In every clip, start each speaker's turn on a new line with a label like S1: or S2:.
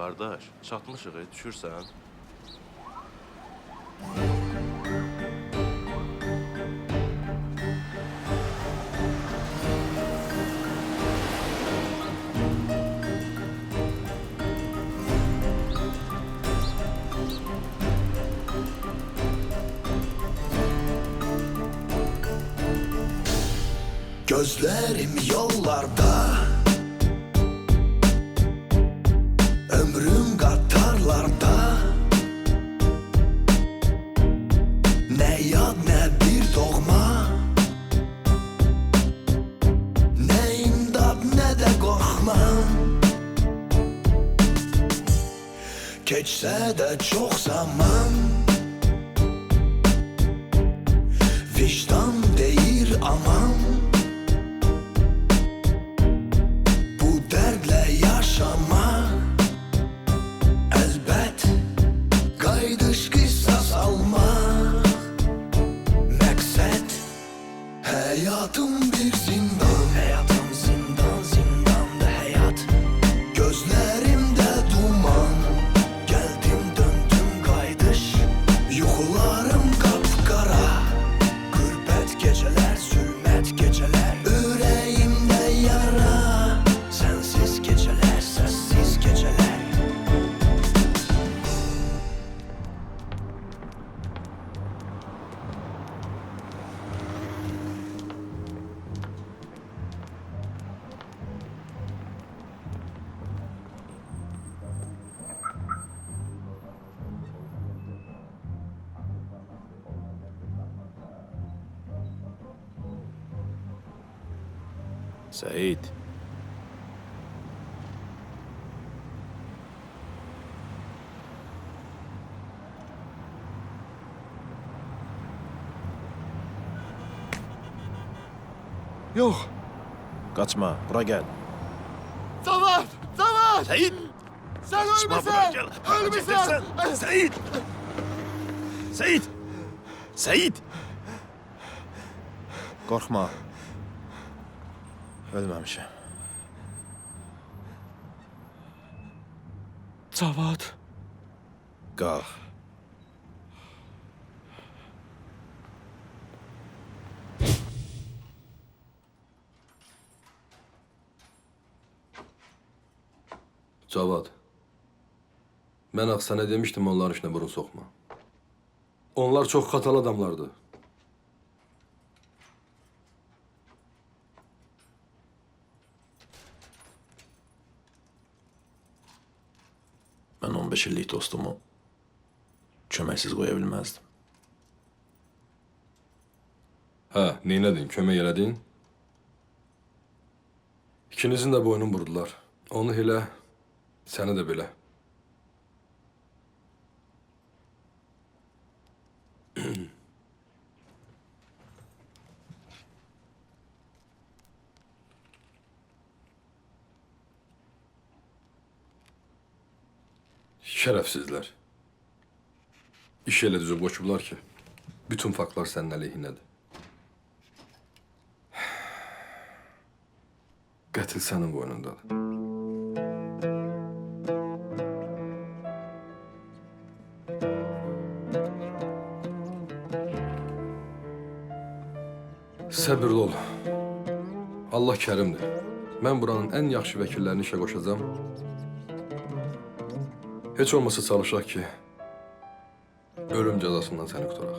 S1: Qardaş, çatmışıq, düşürsən.
S2: Gözlerim yollarda, ömrüm qatarlarda. Ne yad ne bir doğma, ne imdad ne de korkmam. Geçse de çok zaman, vicdan deyir aman. Yaşama elbet Qayıdış qisas almaq Məqsəd Həyatım bir zindan Həyatım zindan, zindanda həyat Gözlərimdə duman Gəldim, döndüm, qayıdış Yuxularım qapqara Qürbət gecələr, zülmət gecələr Ürəyimdə yara Sensiz geceler, sessiz geceler.
S3: Sait.
S4: Yok.
S3: Kaçma, bura gel.
S4: Zafer! Zafer!
S3: Sait!
S4: Sen
S3: Kaçma, bura
S4: ölmüşsün!
S3: gel.
S4: Ölmüşsün!
S3: Sait! Sait! Sait! Korkma. Ölmemişim.
S4: Cavat.
S3: Kalk.
S5: Cavad, mən axı sənə demişdim onların işinə burun soxma. Onlar çox xatalı adamlardı.
S3: Ben 15 illik dostumu köməksiz qoya bilməzdim.
S5: Hə, neynədin, kömək elədin? İkinizin də boynun vurdular. Onu elə, səni də belə. Şərəfsizlər. İş elə düzüb qoşublar ki, bütün faktlar sənin əleyhinədir. Qətil sənin boynundadır. Səbirli ol. Allah kərimdir. Mən buranın ən yaxşı vəkillərini işə qoşacağam. Heç olmasa çalışaq ki, ölüm cəzasından səni qutaraq.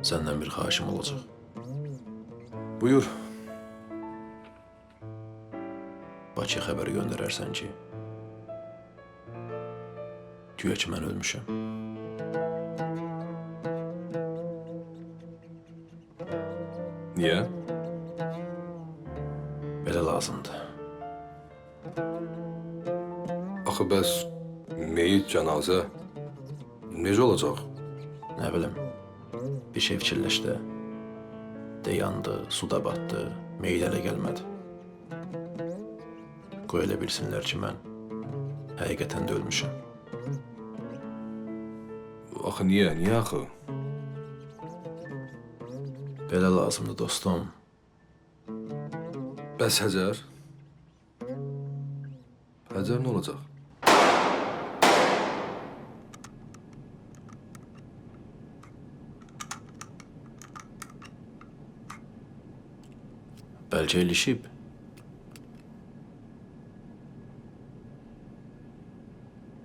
S3: Səndən bir xahişim olacaq.
S5: Buyur.
S3: Bakıya xəbər göndərərsən ki, güya ki mən ölmüşəm.
S5: Niyə?
S3: Belə lazımdır.
S5: Axı bəs meyit cənazə necə olacaq?
S3: Nə bilim, bir şey fikirləş də. De yandı, suda batdı, meyil ələ gəlmədi. Qoy elə bilsinlər ki, mən həqiqətən də ölmüşəm.
S5: Axı niyə? Niyə axı?
S3: Belə lazımdır dostum.
S5: Bəs Həcər? Həcər nə olacaq?
S3: Bəlkə ilişib.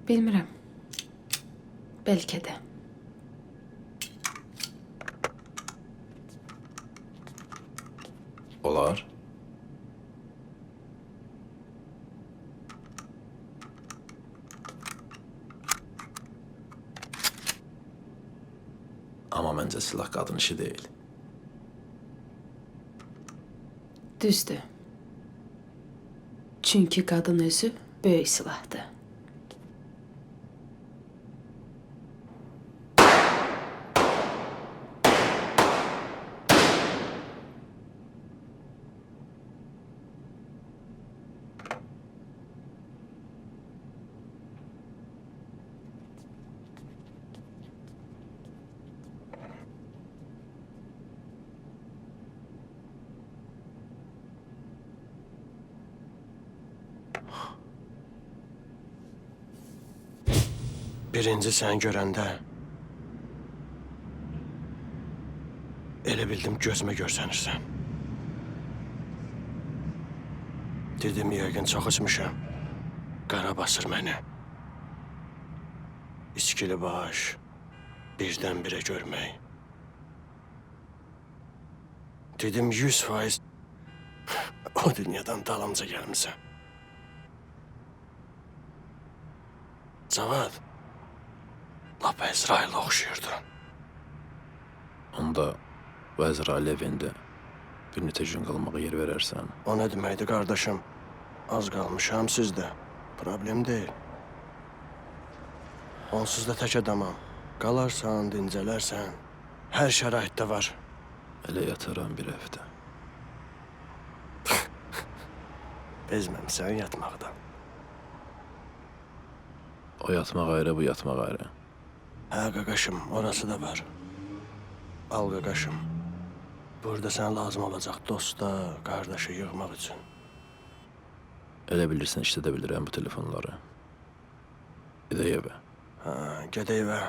S6: Bilmirəm. Bəlkə də.
S3: Olar. Amma məncə silah qadın işi deyil.
S6: Düzdür. Çünki qadın özü böyük silahdır.
S7: Birinci sən görəndə elə bildim gözümə görsənirsən. Dedim yəqin çox içmişəm. Qara basır məni. İçkili baş, birdən-birə görmək. Dedim 100% o dünyadan dalımca gəlmisən. Cavad, lap Əzrail oxşuyurdu.
S3: Onda bu Əzrail evində bir neçə gün qalmağa yer verərsən.
S7: O nə deməkdir, qardaşım? Az qalmışam sizdə. Problem deyil. Onsuz da tək adamam. Qalarsan, dincələrsən. Hər şəraitdə var.
S3: Elə yataram bir həftə.
S7: Bezməmsən yatmaqdan.
S3: O yatmaq ayrı, bu yatmaq ayrı.
S7: Hə, qaqaşım, orası da var. Al qaqaşım. Burada sən lazım olacaq dosta, qardaşı yığmaq üçün.
S3: Elə bilirsən, işlədə bilirəm bu telefonları. Gedək evə.
S7: Hə, gedək evə.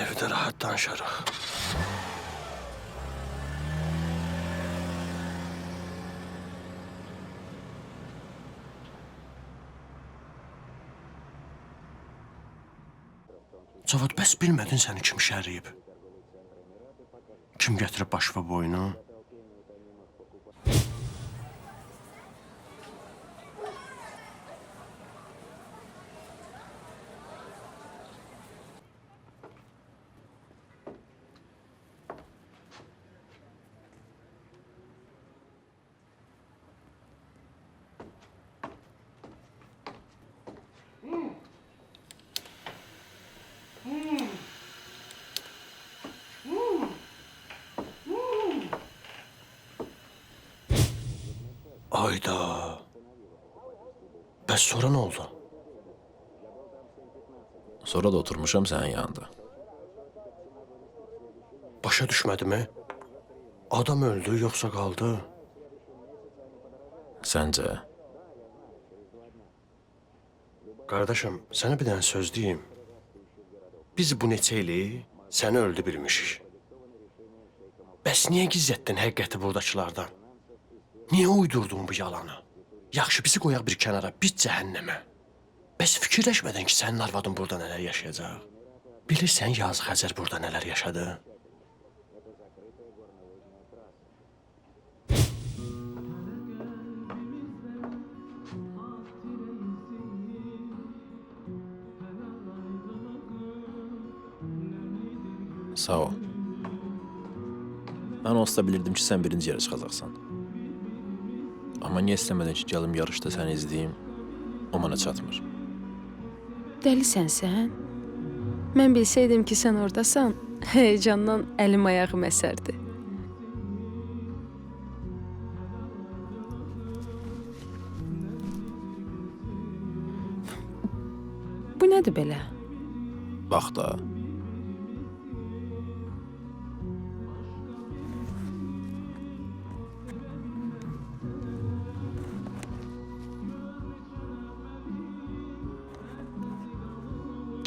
S7: Evdə rahat danışarıq. Cavad, bəs bilmədin səni kim şərriyib? Kim gətirib baş və boynu? Ayda. Bəs sonra nə oldu?
S3: Sonra da oturmuşam sənin yanında.
S7: Başa düşmədimi? Adam öldü, yoxsa qaldı?
S3: Səncə?
S7: Qardaşım, sənə bir dənə söz deyim. Biz bu neçə ili səni öldü bilmişik. Bəs niyə gizlətdin həqiqəti buradakılardan? Niyə uydurdun bu yalanı? Yaxşı, bizi qoyaq bir kənara, biz cəhənnəmə. Bəs fikirləşmədin ki, sənin arvadın burada nələr yaşayacaq? Bilirsən, yazıq Həcər burada nələr yaşadı?
S3: Sağ ol. Mən onsuz da bilirdim ki, sən birinci yerə çıxacaqsan. Amma niyə istəmədin ki, gəlim yarışda səni izləyim, o mənə çatmır.
S6: Dəlisən sən? Mən bilsəydim ki, sən oradasan, heyecandan əlim ayağım əsərdi. Bu nədir belə?
S3: Bax da.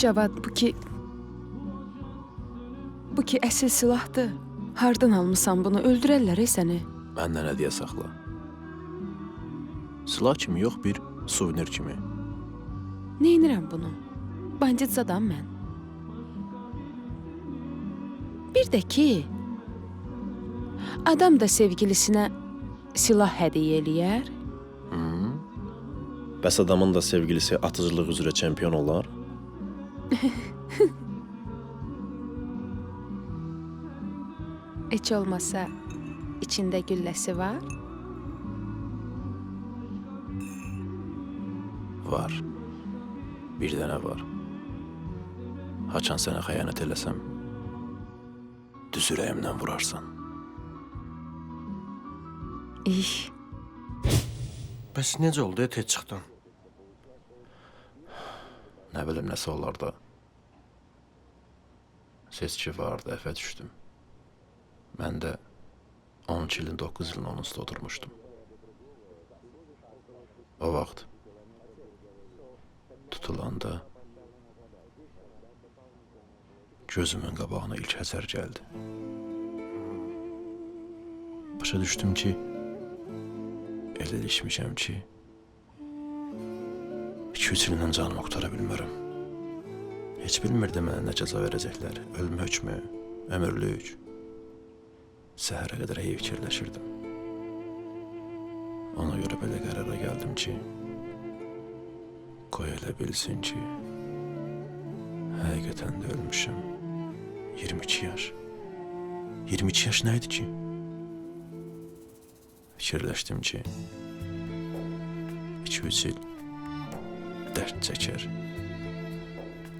S6: Cavad, bu ki əsl silahdır. Hardan almısan bunu? Öldürərlər səni.
S3: Məndən hədiyyə saxla. Silah kimi yox, bir suvenir kimi.
S6: Neynirəm bunu? Bandit zadam mən. Bir də ki, adam da sevgilisinə silah hədiyyə eləyər.
S3: Bəs adamın da sevgilisi atıcılıq üzrə çempion olar?
S6: Heç olmasa içində gülləsi var.
S3: Var. Bir dənə var. Haçan sənə xəyanət eləsəm, düz ürəyimdən vurarsan.
S6: İş.
S7: Bəs necə oldu, tez çıxdın?
S3: Nə bilim, nəsə olar da. Seçki vardı, əfə düşdüm. Mən də 12 ilin 9 ilin onun üstə oturmuşdum. O vaxt tutulanda gözümün qabağına ilk Həsər gəldi. Başa düşdüm ki, elə ilişmişəm ki, 2-3 ildən canımı qutara bilmərəm. Heç bilmirdim mənə nə cəza verəcəklər. Ölüm hökmü, ömürlük. Səhərə qədər hey fikirləşirdim. Ona görə belə qərara gəldim ki, qoy elə bilsin ki, həqiqətən də ölmüşəm. 22 yaş. 22 yaş nə idi ki? Fikirləşdim ki, 2-3 il dərd çəkər.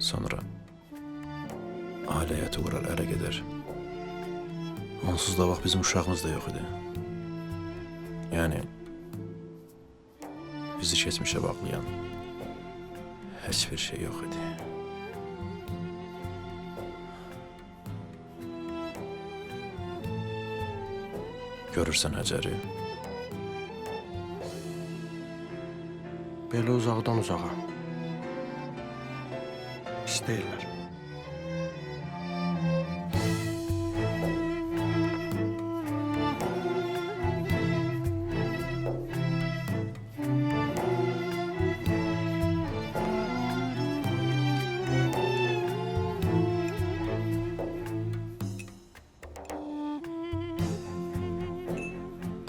S3: Sonra ailə həyatı qurar, ərə gedər. Onsuz da vaxt bizim uşağımız da yox idi. Yəni, bizi keçmişə bağlayan heç bir şey yox idi. Görürsən Həcəri,
S7: Belə uzaqdan uzağa. Pis deyirlər.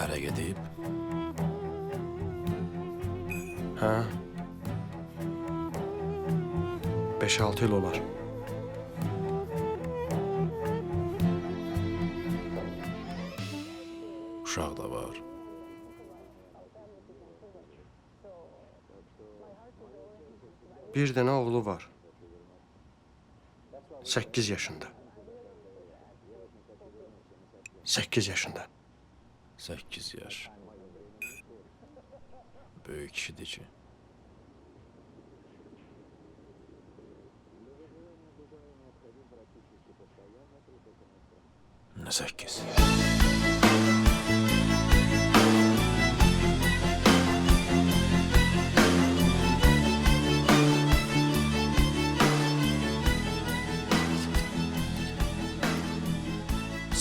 S3: ərə gedib,
S7: Hə? 5-6 il olar.
S3: uşaq da var.
S7: Bir dənə oğlu var. 8 yaşında. 8 yaşında.
S3: 8 yaş. Böyük kişidir ki. Nə 8?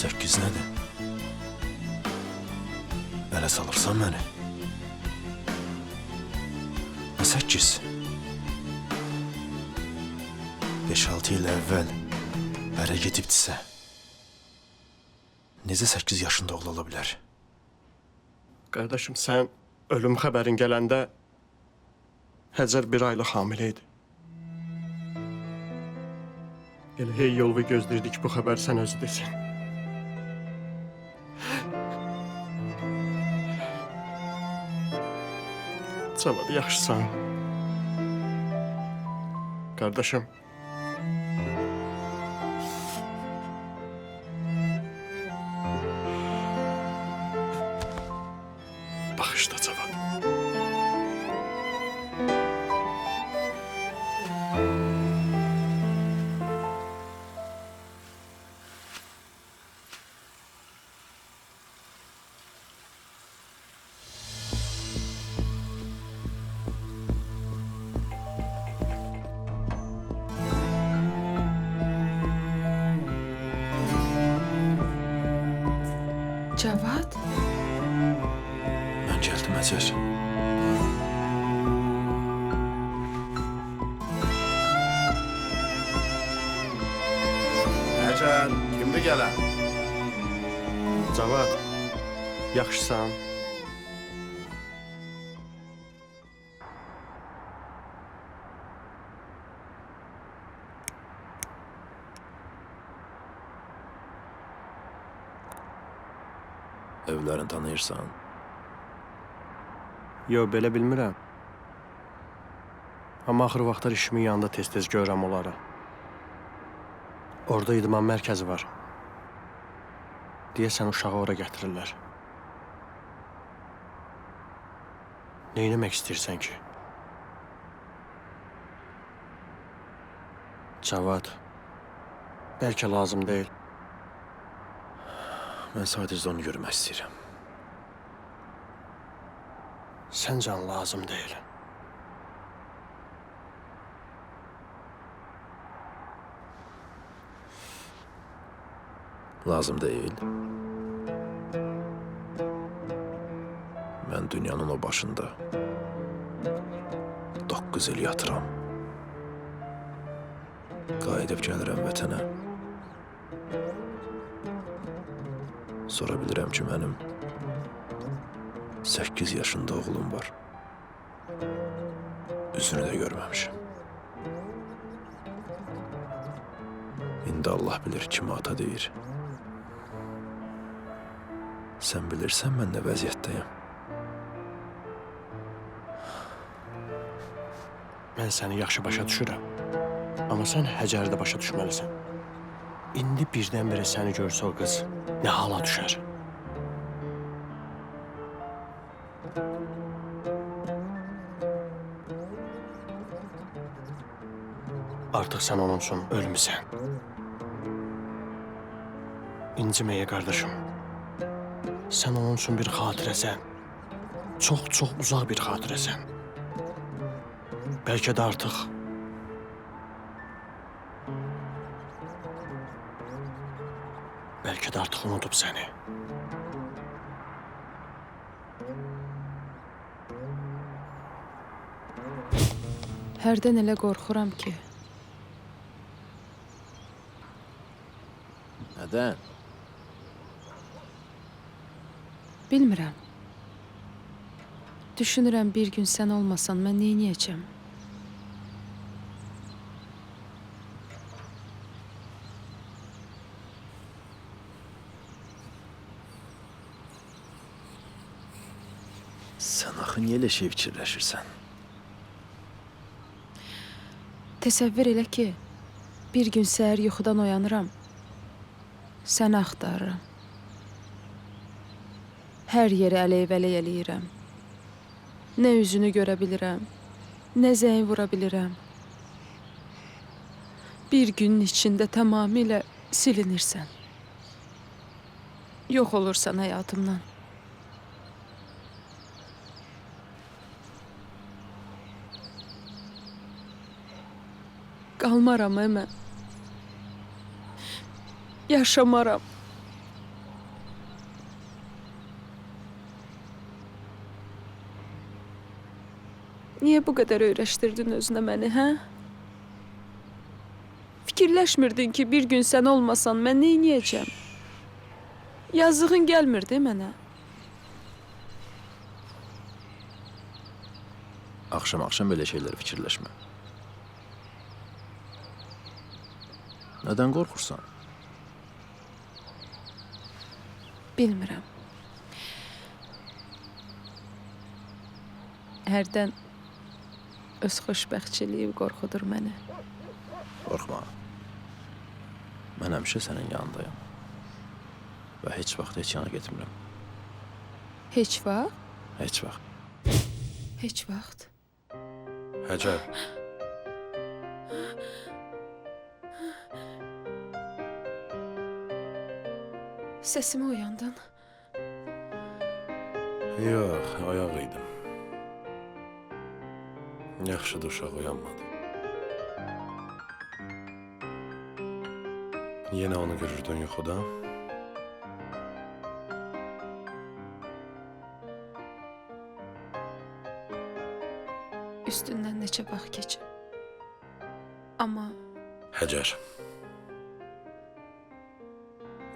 S3: Səkkiz nədir? Ələ salırsan məni? Nə 8? 5-6 il əvvəl ərə gedibdisə, necə 8 yaşında oğlu ola bilər?
S7: Qardaşım, sən ölüm xəbərin gələndə Həcər 1 aylıq hamilə idi. Elə hey yolu gözləyirdik bu xəbər sən özü desin. Cavad, yaxşısan. Qardaşım. Bağışla Cavad.
S6: Cavad?
S3: Mən gəldim Həcər.
S1: Həcər, kimdir gələn?
S7: Cavad, yaxşısan?
S3: Evlərini tanıyırsan?
S7: Yox, belə bilmirəm. Amma axır vaxtlar işimin yanında tez-tez görürəm onları. Orada idman mərkəzi var. Deyəsən uşağı ora gətirirlər. Nə etmək istəyirsən ki? Cavad, bəlkə lazım deyil.
S3: Mən sadəcə onu görmək istəyirəm.
S7: Səncən lazım deyil.
S3: Lazım deyil. Mən dünyanın o başında 9 il yatıram. Qayıdıb gəlirəm vətənə. Sonra bilirəm ki, mənim 8 yaşında oğlum var. Üzünü də görməmişim. İndi Allah bilir kimi ata deyir. Sən bilirsən mən nə vəziyyətdəyəm.
S7: Mən səni yaxşı başa düşürəm. Amma sən Həcəri də başa düşməlisən. İndi birdən-birə səni görsə o qız nə hala düşər? Artıq sən onun üçün ölmüsən. İnciməyə qardaşım. Sən onun üçün bir xatirəsən. Çox uzaq bir xatirəsən. Bəlkə də artıq unudub səni.
S6: Hərdən elə qorxuram ki,
S3: Nədən?
S6: bilmirəm. Düşünürəm bir gün sən olmasan mən neyniyəcəm?
S3: Sən axı niyə elə şey fikirləşirsən?
S6: Təsəvvür elə ki, bir gün səhər yuxudan oyanıram, səni axtarıram. Hər yeri əleyvəley eləyirəm. Nə üzünü görə bilirəm, nə zəng vura bilirəm. Bir günün içində tamamilə silinirsən. Yox olursan həyatımdan. Qalmaram mən. Yaşamaram. Niyə bu qədər öyrəşdirdin özünə məni, hə? Fikirləşmirdin ki, bir gün sən olmasan mən neyniyəcəm? Yazığın gəlmirdi mənə.
S3: Axşam belə şeylər fikirləşmə. Nədən qorxursan?
S6: Bilmirəm. Hərdən öz xoşbəxtçiliyi qorxudur məni.
S3: Qorxma. Mən həmişə sənin yanındayım. Və heç vaxt heç yana getmirəm.
S6: Heç vaxt?
S3: Heç vaxt.
S6: Heç vaxt.
S5: Həcər,
S6: Səsimi oyandın.
S5: yox, ayaq idim. Yaxşıdır, uşaq oyanmadı. Yenə onu görürdün yuxuda.
S6: Üstündən neçə vaxt keçib. Amma
S1: Həcər.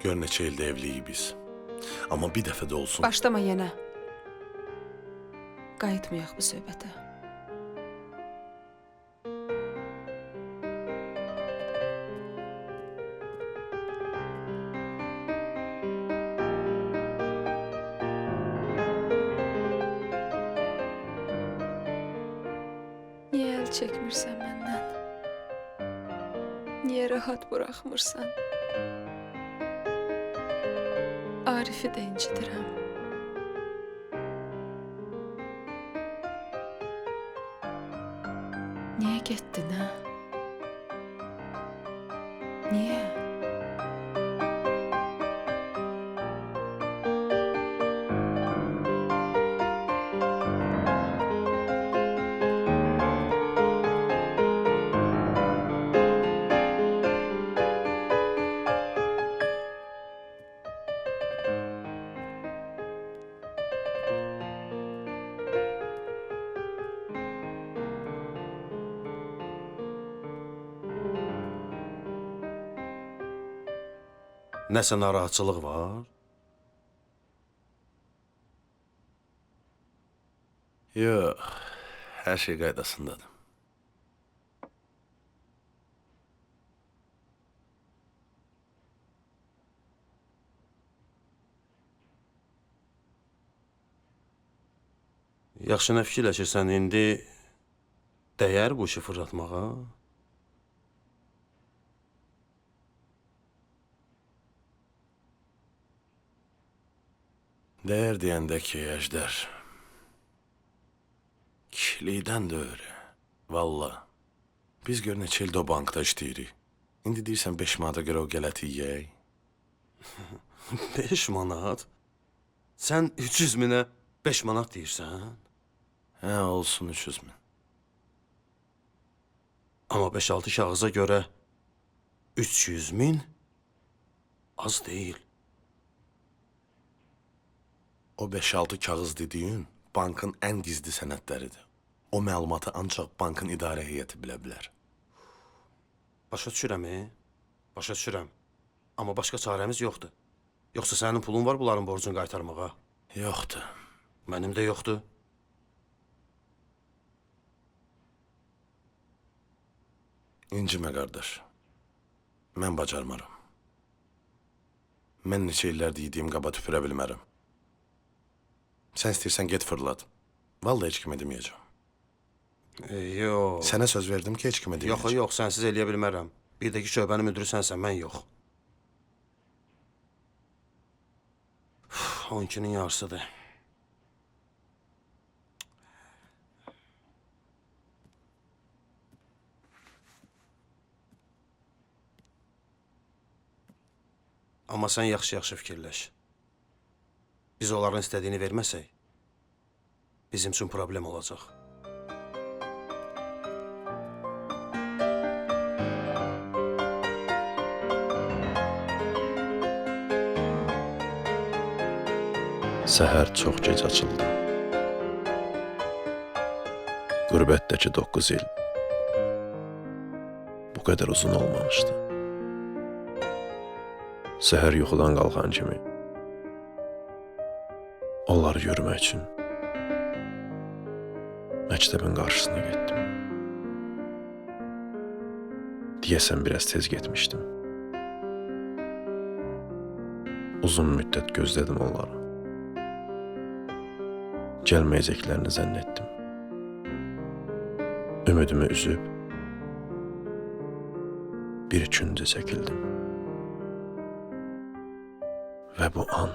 S1: Gör neçə ildə evliyik biz. Amma bir dəfə də olsun.
S6: başlama yenə. Qayıtmayaq bu söhbətə. Niyə əl çəkmirsən məndən? Niyə rahat buraxmırsan? Arifi də incidirəm. Niyə getdin, hə? Niyə?
S7: Nəsə narahatçılıq var?
S1: Yox, hər şey qaydasındadır.
S7: Yaxşı nə fikirləşirsən indi dəyər bu işi fırlatmağa?
S1: Dəyər deyəndə ki, Əjdər, kişilikdən də öyrə. Valla, biz gör neçə ildə o bankda işləyirik. İndi deyirsən 5 manata görə o qələti yeyək.
S7: 5 manat? Sən 300 minə 5 manat deyirsən?
S1: Hə, olsun 300 min.
S7: Amma 5-6 kağıza görə 300 min az deyil.
S1: O 5-6 kağız dediyin bankın ən gizli sənədləridir. O məlumatı ancaq bankın idarə heyəti bilə bilər.
S7: Başa düşürəm, Başa düşürəm. Amma başqa çarəmiz yoxdur. Yoxsa sənin pulun var bunların borcunu qaytarmağa?
S1: Yoxdur.
S7: Mənim də yoxdur.
S1: İncimə qardaş. Mən bacarmaram. Mən neçə illərdir yediyim qaba tüpürə bilmərəm. Sən istəyirsən get fırlat. Vallahi heç kimə deməyəcəm.
S7: Yox.
S1: Sənə söz verdim ki, heç kimə deməyəcəm.
S7: Yox, sənsiz eləyə bilmərəm. Bir də ki, şöbənin müdürü sənsən, mən yox. 12-nin yarısıdır. Amma sən yaxşı-yaxşı fikirləş. Biz onların istədiyini verməsək, bizim üçün problem olacaq.
S3: Səhər çox gec açıldı. Qürbətdəki 9 il bu qədər uzun olmamışdı. Səhər yuxudan qalxan kimi onları görmək üçün məktəbin qarşısına getdim. Deyəsən biraz tez getmişdim. Uzun müddət gözlədim onları. Gəlməyəcəklərini zənn etdim. Ümidimi üzüb bir küncə çəkildim. Və bu an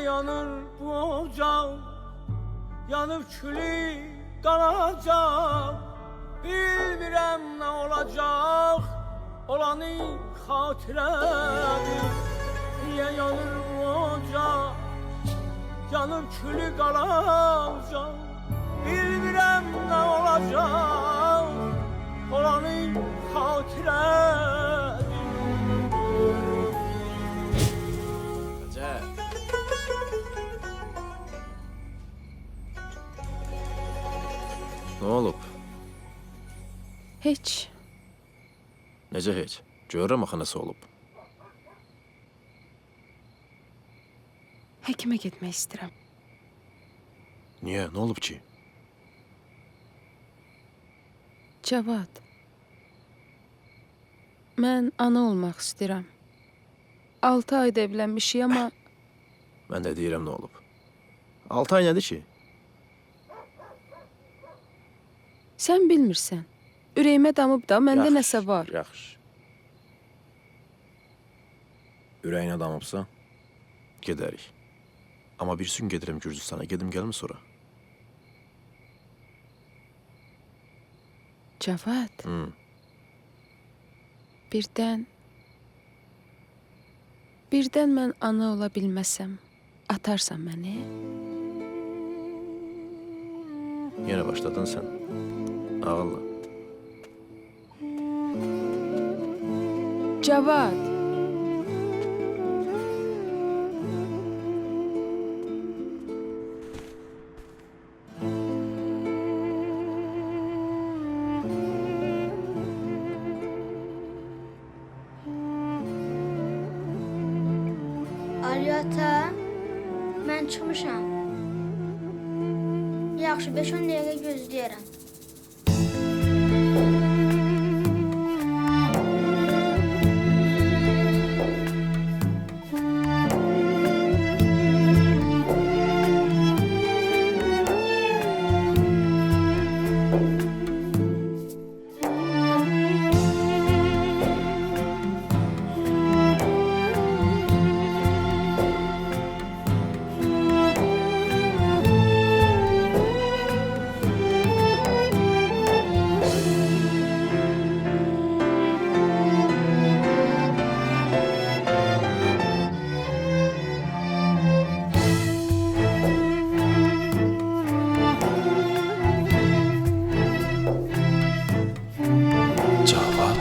S8: yanır bu ocaq, yanıb külü qalacaq. Bilmirəm nə olacaq, olanı xatirədir. Niyə yanır bu ocaq, yanıb külü qalacaq. Bilmirəm nə olacaq, olanı xatirədir.
S3: Ne olub?
S6: Heç.
S3: Necə heç? Görürəm axı nəsə olub.
S6: Həkimə getmək istəyirəm.
S3: Niyə? Nə olub ki?
S6: Cavad. Mən ana olmaq istəyirəm. 6 ayda evlənmişik, amma
S3: Mən də deyirəm nə olub. 6 ay nədir ki?
S6: sən bilmirsən. Ürəyimə damıb da, məndə nəsə var.
S3: Yaxşı. Ürəyinə damıbsa, gedərik. Amma bir gün gedirəm Gürcüstana. Gedim gəlmə sonra.
S6: Cavad. Birdən mən ana ola bilməsəm, atarsan məni?
S3: Yenə başladın sən. Ağılla.
S6: Cavad.
S9: Alo ata, mən çıxmışam. Yaxşı, 5-10 dəqiqə gözləyərəm.
S1: Cavad.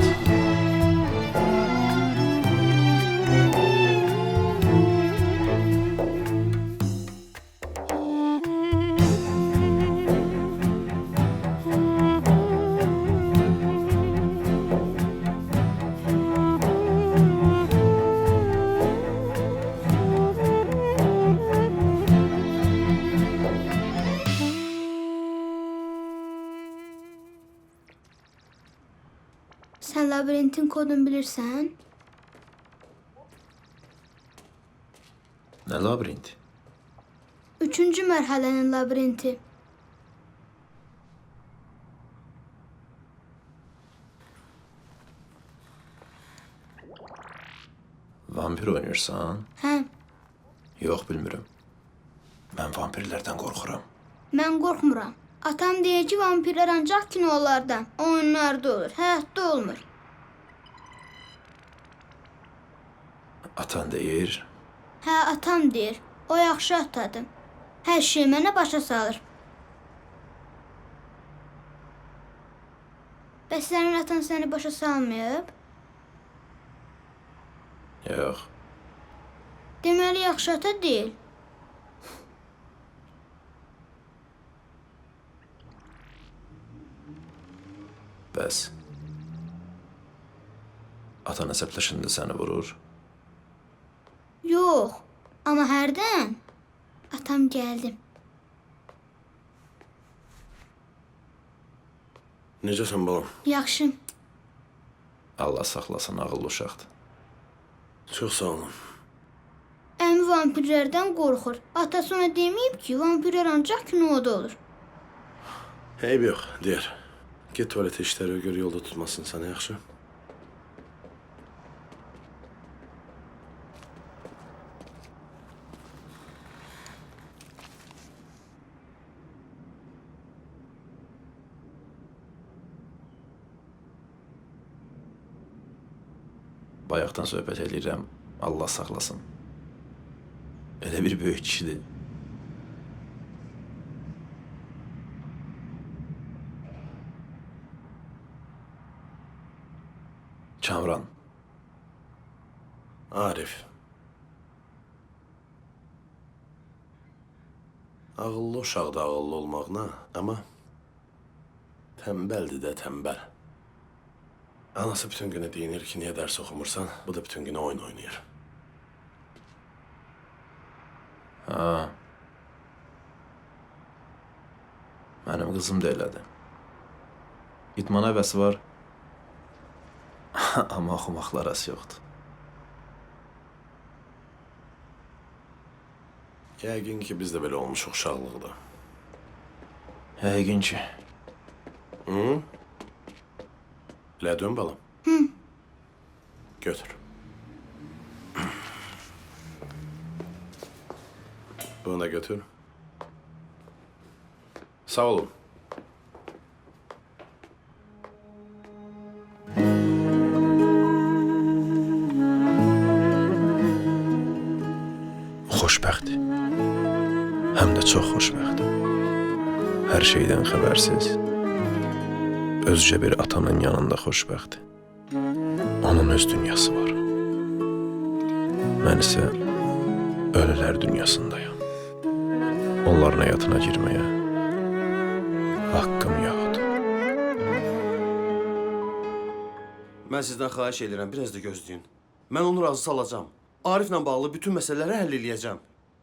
S9: Sən labirintin kodunu bilirsən?
S3: Nə labirint?
S9: 3-cü mərhələnin labirinti.
S3: Vampir oynayırsan?
S9: Hə,
S3: Yox, bilmirəm. Mən vampirlərdən qorxuram.
S9: mən qorxmuram. Atam deyir ki, vampirlər ancaq kinolarda, oyunlarda olur, həyatda olmur.
S3: Atan deyir,
S9: Hə, atam deyir. O yaxşı atadır. Hər şey mənə başa salır. Bəs sənin atan səni başa salmayıb?
S3: yox.
S9: Deməli, yaxşı ata deyil.
S3: Bəs atan əsəbləşəndə səni vurur.
S9: Yox, amma hərdən atam gəldi.
S1: Necəsən balam?
S9: Yaxşı.
S3: Allah saxlasın, ağıllı uşaqdır.
S1: Çox sağ olun.
S9: Əmi vampirlərdən qorxur. Atası ona deməyib ki, vampirlər ancaq kinoda olur.
S1: Eyb yox, deyər. Get tualetə işləri gör, yolda tutmasın səni, yaxşı?
S3: Bayaqdan söhbət eləyirəm, Allah saxlasın. Elə bir böyük kişidir. Kamran.
S1: Arif. Ağıllı uşaqdır ağıllı olmağına, amma tembeldir də tembel. Anası bütün günü deyinir ki, niye ders okumursan, bu da bütün günü oyun oynayır.
S3: Ha. Mənim qızım da elədir. İdmana həvəsi var. Amma oxumaqla arası yoxdur.
S1: Yəqin ki, biz də belə olmuşuq uşaqlıqda.
S3: Yəqin ki.
S1: Hı? Elə dön balam. Götür. Bunu da götür. Sağ olun.
S3: Xoşbəxtdir. Həm də çox xoşbəxtdir. Hər şeydən xəbərsiz. Özcə bir atanın yanında xoşbəxtdir. Onun öz dünyası var. Mən isə ölülər dünyasındayım. Onların həyatına girməyə haqqım yoxdur.
S7: Mən sizdən xahiş edirəm, biraz da gözləyin. Mən onu razı salacağam. Ariflə bağlı bütün məsələləri həll eləyəcəm.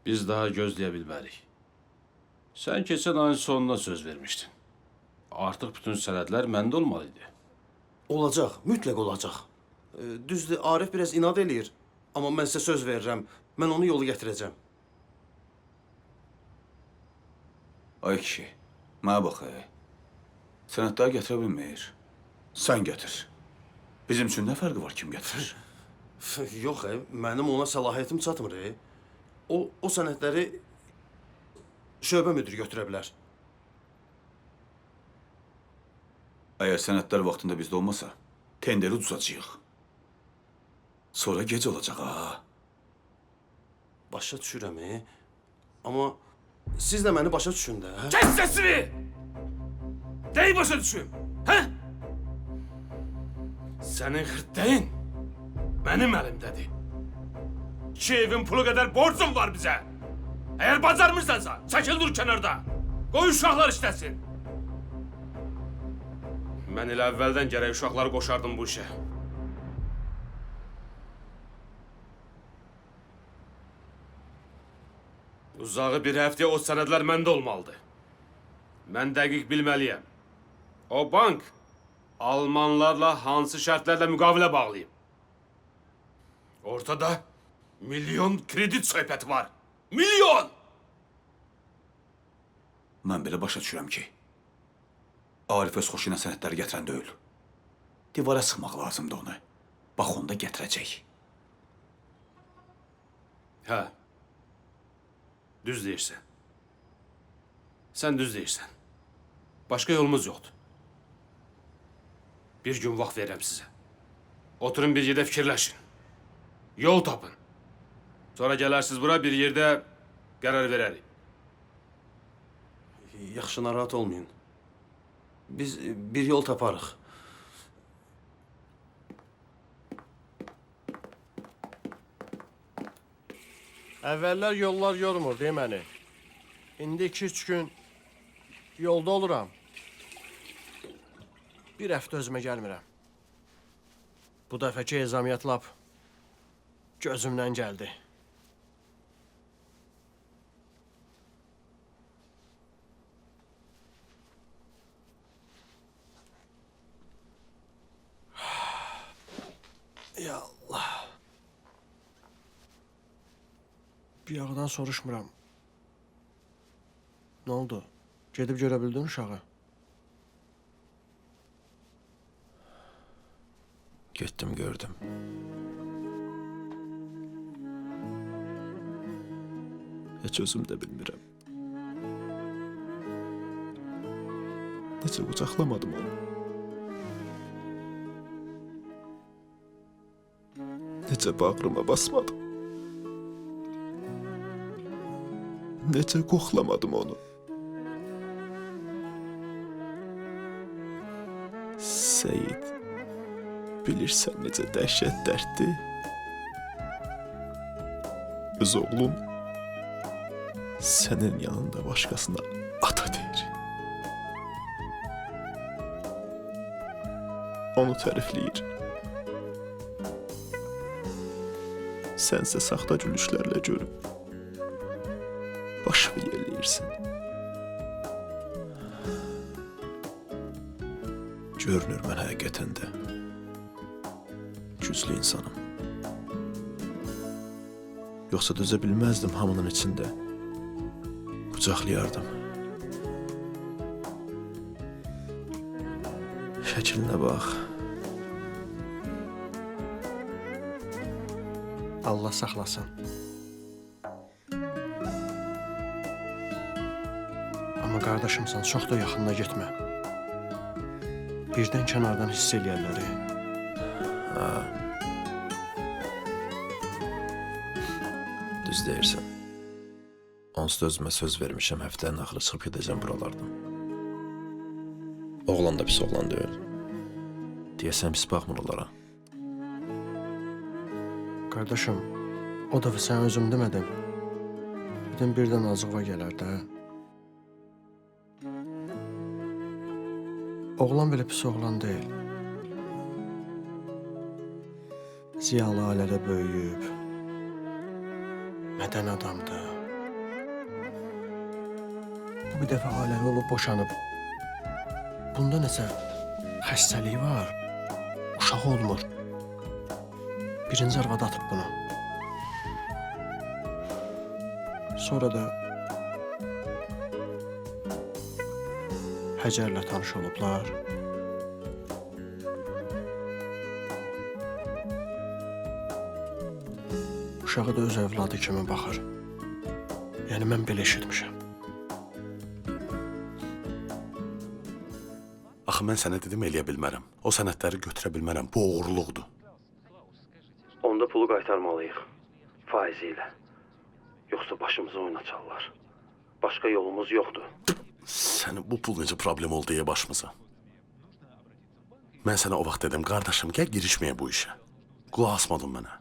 S10: Biz daha gözləyə bilmərik. Sən keçən ayın sonuna söz vermişdin. Artıq bütün sənədlər məndə olmalıydı.
S7: Olacaq, mütləq olacaq. Düzdür, Arif biraz inad eləyir. Amma mən sizə söz verirəm, mən onu yolu gətirəcəm.
S11: Ay kişi, mənə bax, sənədləri gətirə bilməyir. Sən gətir. Bizim üçün nə fərqi var kim gətirir?
S7: Yox, mənim ona səlahiyyətim çatmır. O sənədləri şöbə müdürü götürə bilər.
S11: Əgər sənədlər vaxtında bizdə olmasa, tenderi uduzacağıq. Sonra gec olacaq, ha.
S7: Başa düşürəm, amma siz də məni başa düşün də.
S10: Kes sesini! Neyi başa düşüm? Hə? Sənin xırtdəyin mənim əlimdədir. 2 evin pulu qədər borcun var bizə. Əgər bacarmırsansa, çəkil dur kənarda. Qoy uşaqlar işləsin. Mən elə əvvəldən gərək uşaqları qoşardım bu işə. Uzağı bir həftəyə o sənədlər məndə olmalıdır. Mən dəqiq bilməliyəm. O bank Almanlarla hansı şərtlərlə müqavilə bağlayıb? Ortada milyon kredit söhbəti var. Milyon!
S11: Mən belə başa düşürəm ki, Arif öz xoşuna sənədləri gətirən deyil. Divara sıxmaq lazımdır onu. Bax, onda gətirəcək.
S10: Hə. Düz deyirsən. Sən düz deyirsən. Başqa yolumuz yoxdur. Bir gün vaxt verirəm sizə. Oturun bir yerdə fikirləşin. Yol tapın. Sonra gələrsiniz bura, bir yerdə qərar verərik.
S7: Yaxşı, narahat olmayın. Biz bir yol taparıq.
S4: Əvvəllər yollar yormur, deyə məni. İndi 2-3 gün yolda oluram. Bir həftə özümə gəlmirəm. Bu dəfəki ezamiyyət lap gözümdən gəldi. Ya Allah. Bir yağdan soruşmuram. Ne oldu? Gedib görə bildin uşağı?
S3: Getdim, gördüm. Heç özüm də bilmirəm. Necə qucaqlamadım onu. Necə bağrıma basmadım. Necə qoxlamadım onu. Seyid, bilirsən necə dəhşət dərddir. Öz oğlun sənin yanında başqasına ata deyir. Onu tərifləyir. Sənsə saxta gülüşlərlə görüb başımı yelləyirsən. Görünür mən həqiqətən də güclü insanım. Yoxsa dözə bilməzdim hamının içində. Qucaqlayardım. Şəklinə bax.
S7: Allah saxlasın. Amma qardaşımsan, çox da yaxınına getmə. Birdən kənardan hiss eləyərlər.
S3: Düz deyirsən. Onsuz da özümə söz vermişəm, həftənin axırı çıxıb gedəcəm buralardan. Oğlan da pis oğlan deyil. Deyəsən pis baxmır onlara.
S7: Qardaşım, o dəfə sən özüm demədim. Dedim birdən acığa gələr də. Oğlan belə pis oğlan deyil. Ziyalı ailədə böyüyüb. Mədən adamdır. Bu bir dəfə ailəli olub boşanıb. Bunda nəsə xəstəliyi var. Uşaq olmur. Birinci arvad atıb bunu. Sonra da Həcərlə tanış olublar. Uşağı da öz övladı kimi baxır. Yəni mən belə eşitmişəm.
S1: Axı mən sənə dedim eləyə bilmərəm. O sənədləri götürə bilmərəm. Bu oğurluqdur.
S3: Onda pulu qaytarmalıyıq. Faizi ilə. Yoxsa başımıza oynaçarlar. Başqa yolumuz yoxdur.
S1: Sənin bu pul necə problem oldu deyə başımıza. Mən sənə o vaxt dedim, qardaşım, gəl girişməyə bu işə. Qulaq asmadın mənə.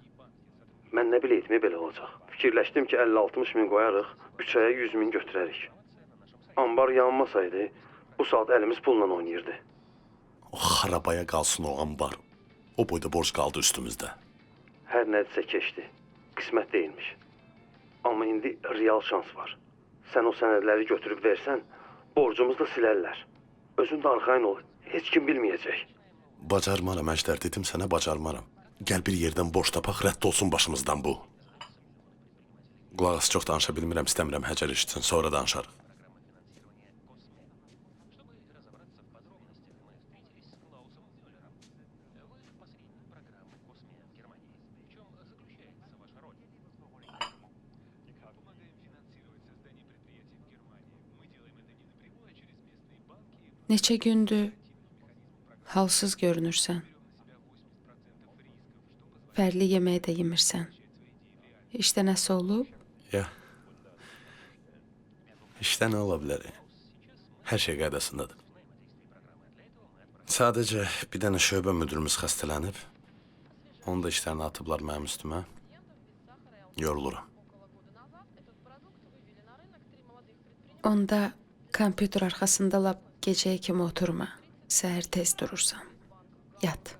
S3: Mən nə biləydim belə olacaq. Fikirləşdim ki, 50-60 min qoyarıq, 3 aya 100 min götürərik. Ambar yanmasaydı, bu saat əlimiz pulla oynayırdı.
S1: O xarabaya qalsın o ambar. O boyda borc qaldı üstümüzdə.
S3: Hər nədirsə keçdi. Qismət deyilmiş. Amma indi real şans var. Sən o sənədləri götürüb versən, borcumuzu da silərlər. Özün də arxayın ol, heç kim bilməyəcək.
S1: Bacarmaram, Əjdər, dedim sənə bacarmaram. Gəl bir yerdən borc tapaq, rədd olsun başımızdan bu. Qulaq as, çox danışa bilmirəm, istəmirəm Həcər işitsin, sonra danışarıq.
S6: Neçə gündür halsız görünürsən. Fərli yeməyi də yemirsən. İşdə nəsə olub?
S1: Ya. İşdə nə ola bilər? Hər şey qaydasındadır. Sadəcə bir dənə şöbə müdürümüz xəstələnib. Onu da işlərini atıblar mənim üstümə. Yoruluram.
S6: Onda kompüter arxasında lap gecəyə kimi oturma. Səhər tez durursan. Yat.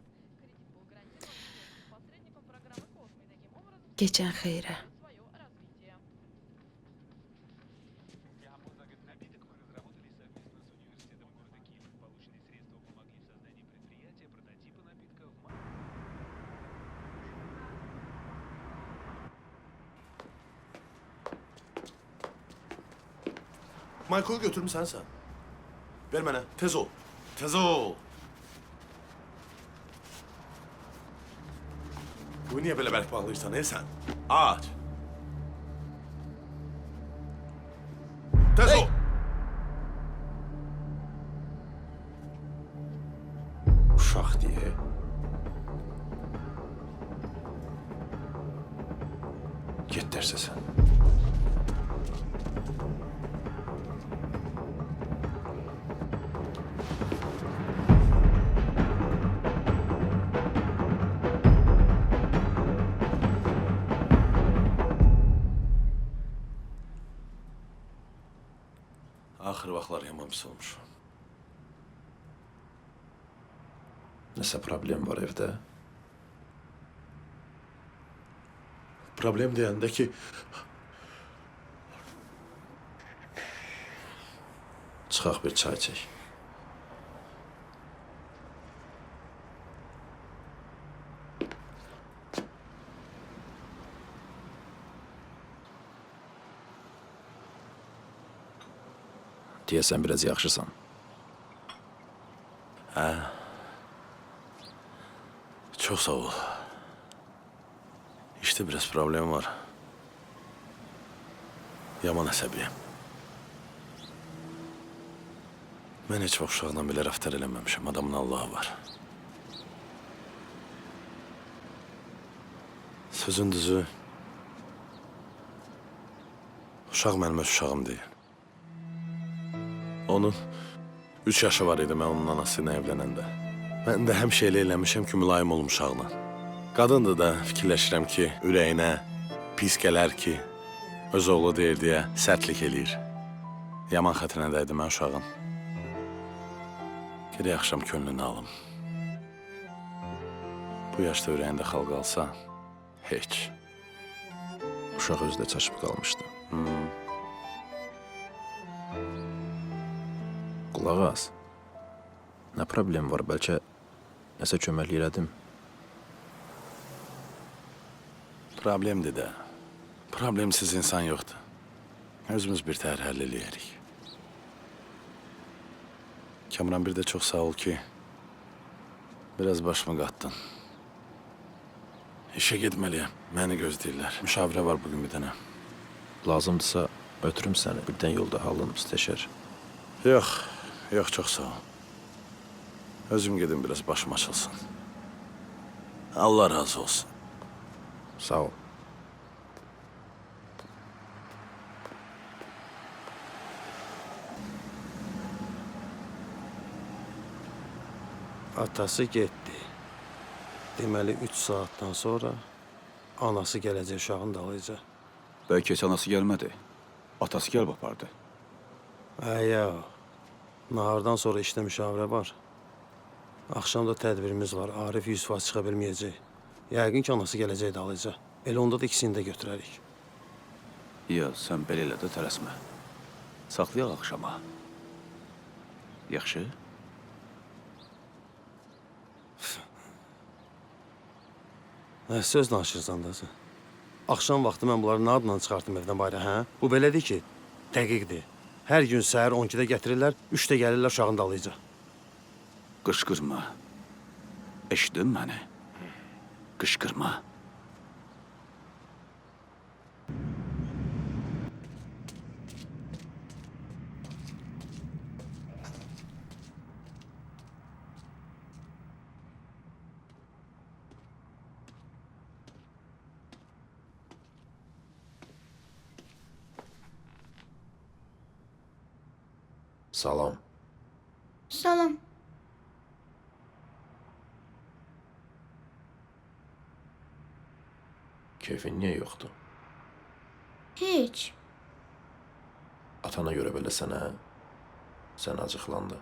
S6: Gecən xeyrə.
S1: Michael'ı götürmüsən sən. Ver mənə, tez ol. Tez ol. Bu niyə belə bərk bağlayırsan, sən? Aç. Tez ol.
S3: Uşaq deyə.
S12: Get dersə sən.
S1: Axır vaxtlar yaman pis olmuş.
S12: Nəsə problem var evdə?
S1: Problem deyəndə ki,
S12: Çıxaq bir çay çək. Deyəsən biraz yaxşısan.
S1: çox sağ ol. İşte biraz problem var. Yaman əsəbiyəm. Mən heç vaxt uşaqla belə rəftar eləməmişəm. Adamın Allahı var. Sözün düzü, uşaq mənim öz uşağım deyil. Onun 3 yaşı var idi mən onun anasıyla evlənəndə. Mən də həmişə elə eləmişəm ki, mülayim olum uşaqla. Qadındır da fikirləşirəm ki, ürəyinə pis gələr ki, öz oğlu deyir deyə sərtlik eləyir. Yaman xətrinə dəydi mən uşağın. Gərək axşam könlünü alım. Bu yaşda ürəyində xal qalsa, heç.
S12: Uşaq özdə çaşıb qalmışdı. Qulaq as. Nə problem var? Bəlkə nəsə köməklik elədim.
S1: Problemdir də. Problemsiz insan yoxdur. Özümüz bir təhər həll eləyərik. Kamran, bir də çox sağ ol ki, biraz başımı qatdın. İşə getməliyəm. Məni gözləyirlər. Müşavirə var bugün bir dənə.
S12: Lazımdırsa ötürüm səni. Birdən yolda halın üstəşər.
S1: Yox, yox, çox sağ ol. Özüm gedim biraz başım açılsın. Allah razı olsun.
S12: Sağ ol.
S7: Atası getdi. Deməli 3 saatdan sonra anası gələcək uşağın dalıyca.
S11: Bəlkə heç anası gəlmədi. Atası gəlib apardı.
S7: Ya, nahardan sonra işdə müşavirə var. Axşam da tədbirimiz var. Arif 100% çıxa bilməyəcək. Yəqin ki, anası gələcək dalıyca. Elə onda da ikisini də götürərik.
S11: Ya, sən belə elə də tələsmə. Saxlayaq axşama. Yaxşı?
S7: Söz danışırsan da sən. Axşam vaxtı mən bunları nə adla çıxartdım evdən bayra, hə? Bu belədir ki, dəqiqdir. Hər gün səhər 12-də gətirirlər, 3-də gəlirlər uşağın dalıyca.
S11: Qışqırma. Eşitdin məni? Qışqırma.
S12: Salam.
S9: Salam.
S12: Keyfin niyə yoxdur?
S9: Heç.
S12: Atana görə belə sənə, sən acıqlandı.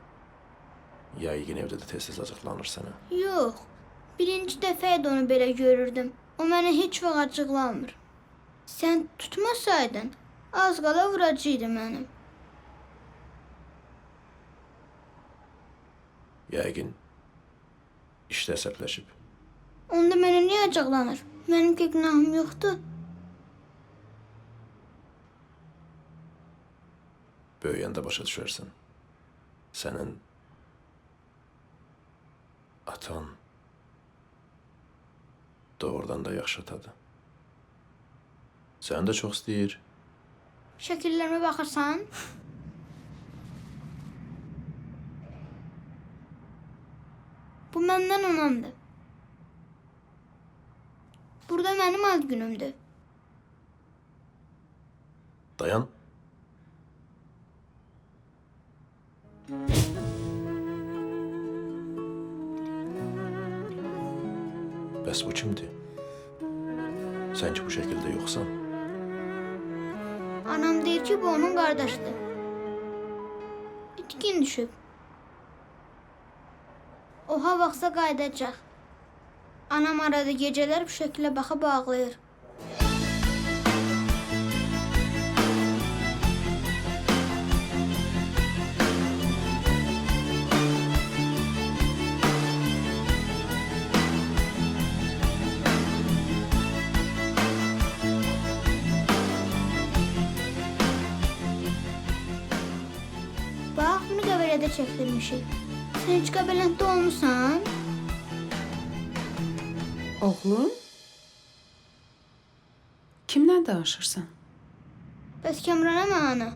S12: Yəqin evdə də tez-tez acıqlanır sənə.
S9: Yox. Birinci dəfə idi onu belə görürdüm. O mənə heç vaxt acıqlanmır. Sən tutmasaydın, az qala vuracaqdı mənim.
S12: Yəqin işdə əsəbləşib.
S9: Onda mənə niyə acıqlanır? Mənim ki günahım yoxdur.
S12: Böyüyəndə başa düşərsən. Sənin atan doğrudan da yaxşı atadır. Səni də çox istəyir.
S9: Şəkillərimə baxırsan? Bu məndən onandır. Burada mənim ad günümdür.
S12: Dayan. Bəs bu kimdir? Sən ki bu şəkildə yoxsan.
S9: Anam deyir ki, bu onun qardaşıdır. İtkin düşüb. Oha vaxtsa qayıdacaq. Anam arada gecələr bu şəklə baxıb ağlayır. Bax, bunu qəbələdə çəkdirmişik. Sən heç qəbələndə olmusan?
S6: Oğlum? Kimdən danışırsan?
S9: Bəs Kəmrana mı ana?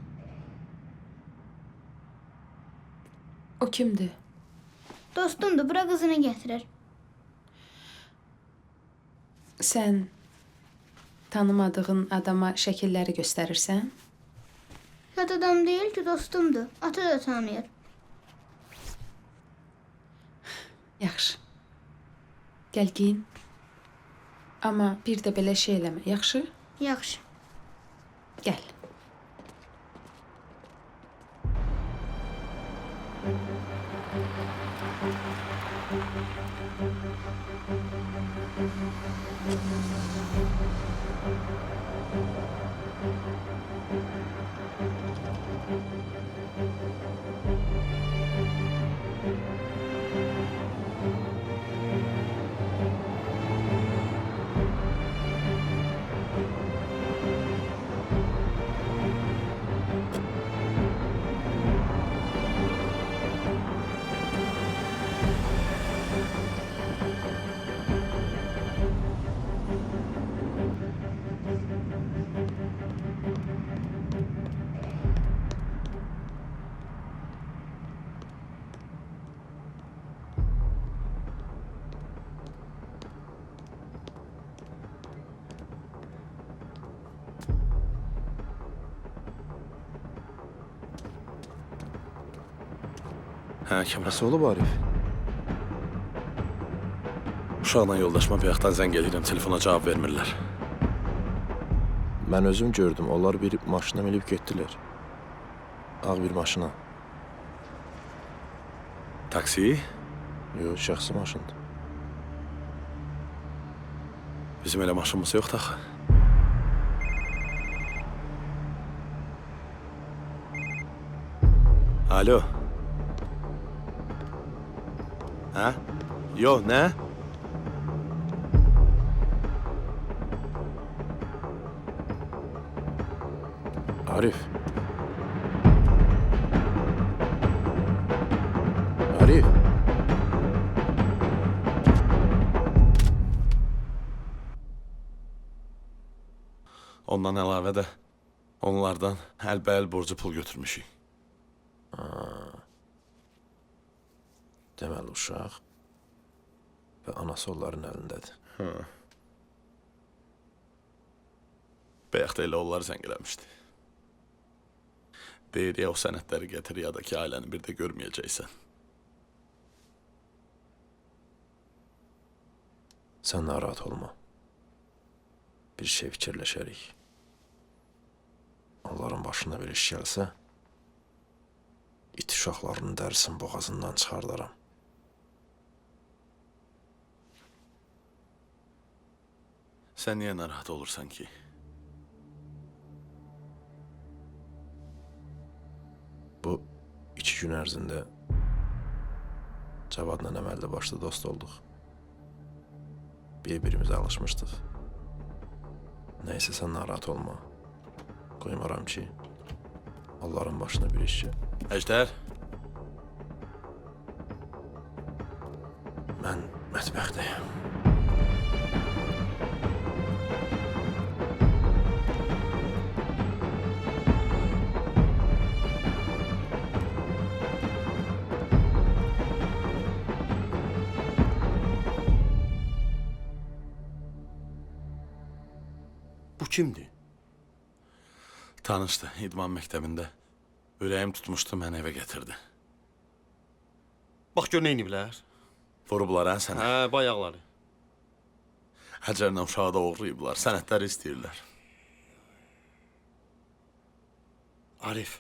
S6: O kimdir?
S9: Dostumdur, bura qızını gətirir.
S6: Sən tanımadığın adama şəkilləri göstərirsən?
S9: Yad adam deyil ki, dostumdur. Ata da tanıyır.
S6: Yaxşı. Gəl giyin. Amma bir də belə şey eləmə, yaxşı?
S9: Yaxşı.
S6: Gəl.
S1: Hə, Kəmrə.
S12: Nasıl olub Arif?
S1: Uşaqla yoldaşıma bayaqdan zəng edirəm, telefona cavab vermirlər.
S12: Mən özüm gördüm. Onlar bir maşına minib getdilər. Ağ bir maşına.
S1: Taksi?
S12: Yox, şəxsi maşındır.
S1: Bizim elə maşınımız yoxdur axı. Alo. Hə? Yox, nə?
S12: Arif. Arif.
S1: Ondan əlavə də onlardan əlbəəl borcu pul götürmüşük.
S12: Deməli uşaq və anası onların əlindədir.
S1: Bayaq da elə onlar zəng eləmişdi. Deyir ya o sənədləri gətir ya da ki ailəni bir də görməyəcəksən.
S12: Sən narahat olma. Bir şey fikirləşərik. Onların başına bir iş gəlsə, it uşaqlarının dərisini boğazından çıxardaram.
S1: Sən niyə narahat olursan ki?
S12: Bu 2 gün ərzində Cavadla əməlli başlı dost olduq. Bir-birimizə alışmışdıq. Nəysə sən narahat olma. Qoymaram ki, onların başına bir iş gəl.
S1: Əjdər,
S12: Mən mətbəxdəyəm.
S7: Bu kimdir?
S1: Tanışdı idman məktəbində. Ürəyim tutmuşdu, məni evə gətirdi.
S7: Bax gör neyniblər?
S1: Vurublar hə sənə.
S7: Hə, bayaqları.
S1: Həcərlə uşağı da oğurlayıblar, sənədləri istəyirlər.
S7: Arif.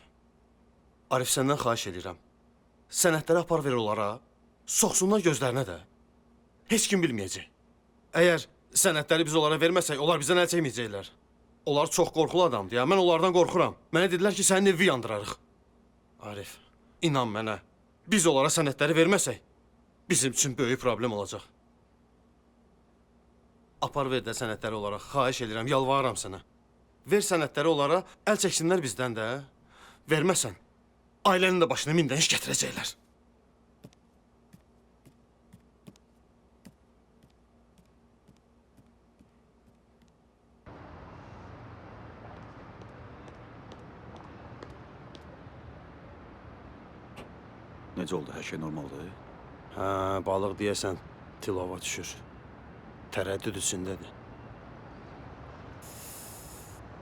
S7: Arif səndən xahiş edirəm. Sənədləri apar ver onlara. Soxsunlar gözlərinə də. Heç kim bilməyəcək. Əgər sənədləri biz onlara verməsək, onlar bizdən əl çəkməyəcəklər. Onlar çox qorxulu adamdır ya. Mən onlardan qorxuram. Mənə dedilər ki, sənin evi yandırarıq. Arif, inan mənə. Biz onlara sənədləri verməsək, bizim üçün böyük problem olacaq. Apar ver də sənədləri onlara. Xahiş edirəm, yalvarıram sənə. Ver sənədləri onlara, əl çəksinlər bizdən də. Verməsən, ailənin də başına min iş gətirəcəklər.
S11: Necə oldu? Hər şey normaldır?
S7: Hə, balıq deyəsən tilova düşür. Tərəddüd içindədir.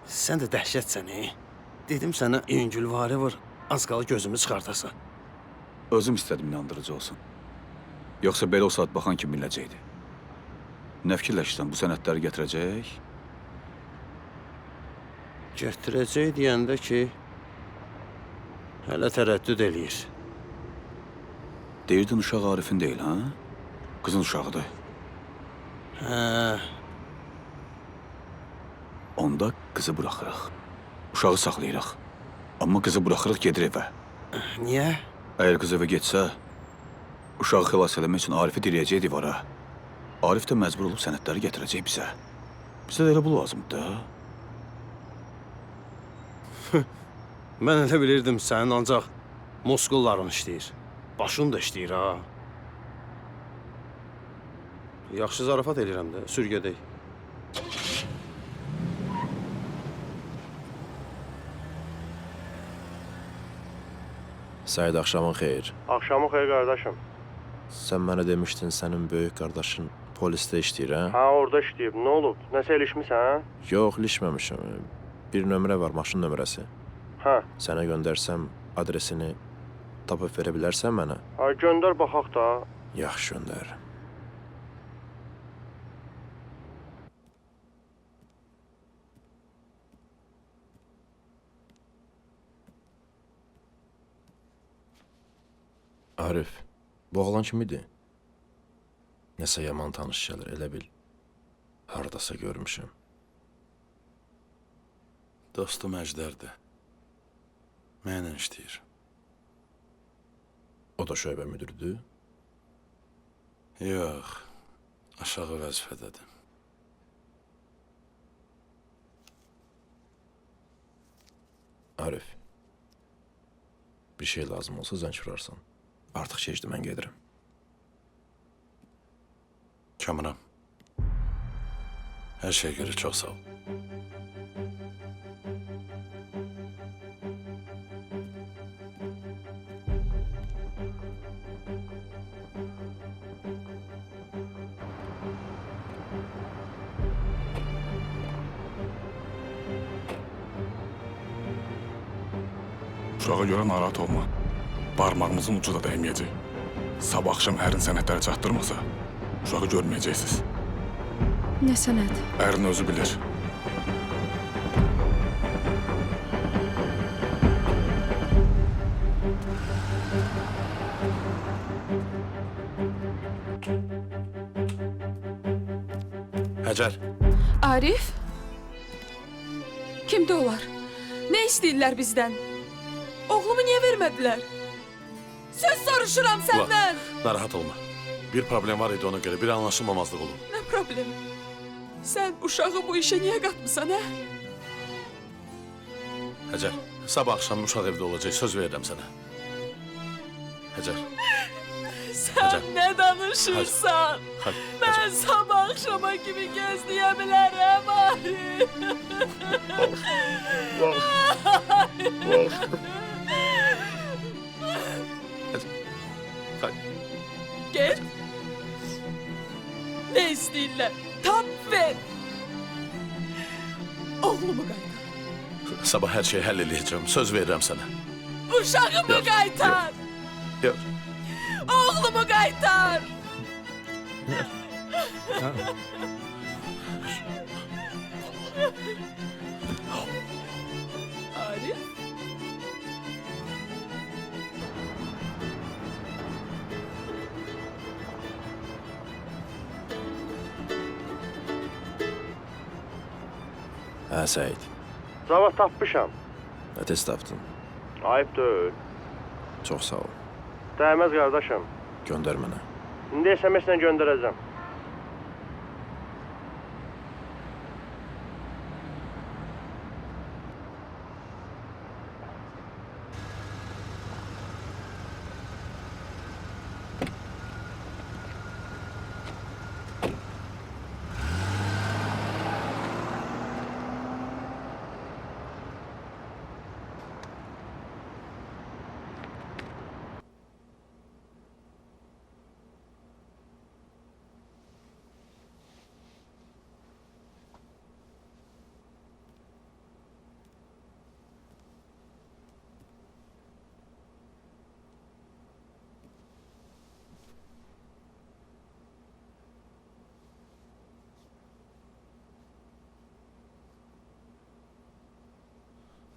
S7: Sən də dəhşətsən, Dedim sənə yüngülvari vur, az qala gözümü çıxartasan.
S11: Özüm istədim inandırıcı olsun. Yoxsa belə o saat baxan kim biləcəkdi? Nə fikirləşirsən, bu sənədləri gətirəcək?
S7: Gətirəcək deyəndə ki, hələ tərəddüd eləyir.
S11: Deyirdin uşaq Arifin deyil, ha? Qızın uşağıdır.
S7: Hə,
S11: Onda qızı buraxırıq. Uşağı saxlayırıq. Amma qızı buraxırıq, gedir evə.
S7: niyə?
S11: Əgər qız evə getsə, uşağı xilas eləmək üçün Arifi dirəyəcək divara. Arif də məcbur olub sənədləri gətirəcək bizə. Bizə də elə bu lazımdır da.
S7: Mən elə bilirdim sənin ancaq muskulların işləyir. Başın da işləyir, ha. Yaxşı zarafat edirəm də, sürgədək.
S12: Səid, axşamın xeyir.
S4: Axşamın xeyir qardaşım.
S12: Sən mənə demişdin sənin böyük qardaşın polisdə işləyir, hə?
S4: Hə, orada işləyib. Nə olub? Nəsə ilişmisən?
S12: Yox, ilişməmişəm. Bir nömrə var, maşın nömrəsi.
S4: Hə.
S12: Sənə göndərsəm adresini tapıb verə bilərsən mənə?
S4: Ha, göndər baxaq da.
S12: Yaxşı, göndər. Arif, bu oğlan kim idi? Nəsə yaman tanış gəlir, elə bil. Hardasa görmüşəm.
S1: Dostum Əjdərdir. Mənlə işləyir.
S12: O da şöbə müdürüdür.
S1: Yox, aşağı vəzifədədir.
S12: Arif, bir şey lazım olsa zəng vurarsan. Artıq keçdi, mən gedirəm.
S1: Kamran. Hər şeyə görə çox sağ ol.
S10: Uşağa görə narahat olma. Barmağımızın ucu da dəyməyəcək. Sabah axşam ərin sənədləri çatdırmasa, uşağı görməyəcəksiniz.
S6: Nə sənəd?
S10: Ərin özü bilir.
S1: Həcər,
S13: Arif? Kimdə olar? Nə istəyirlər bizdən? Oğlumu niyə vermədilər? Söz soruşuram səndən.
S1: narahat olma. Bir problem var idi ona görə, bir anlaşılmamazlıq olub.
S13: Nə problemi? Sən uşağı bu işə niyə qatmısan, hə?
S1: Həcər, sabah axşam uşaq evdə olacaq, söz verirəm sənə. Həcər,
S13: Sən nə danışırsan?
S1: hadi,
S13: Mən sabah axşama kimi gözləyə bilərəm, Arif.
S1: hadi.
S13: Get. Nə istəyirlər? Tap ver. Oğlumu qaytar.
S1: Sabah hər şeyi həll eləyəcəm. Söz verirəm sənə.
S13: Uşağımı qaytar.
S1: Yox.
S13: Oğlumu qaytar. Arif.
S12: Hə, Səid.
S4: Cavab tapmışam.
S12: Nə tez tapdın?
S4: Ayıb deyil.
S12: Çox sağ ol.
S4: Dəyməz qardaşım.
S12: Göndər mənə.
S4: İndi SMS-lə göndərəcəm.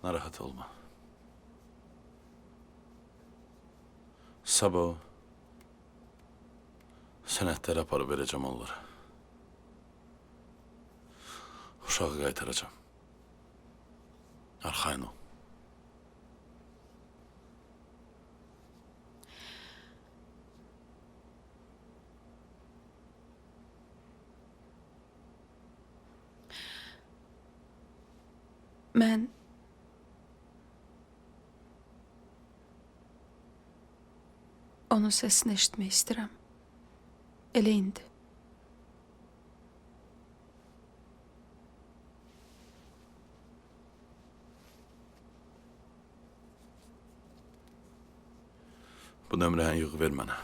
S1: Narahat olma. Sabah sənədləri aparıb verəcəm onlara. Uşağı qaytaracağım. Arxayın ol.
S6: Mən onun səsini eşitmək istəyirəm. Elə indi.
S1: Bu nömrəni yığ ver mənə.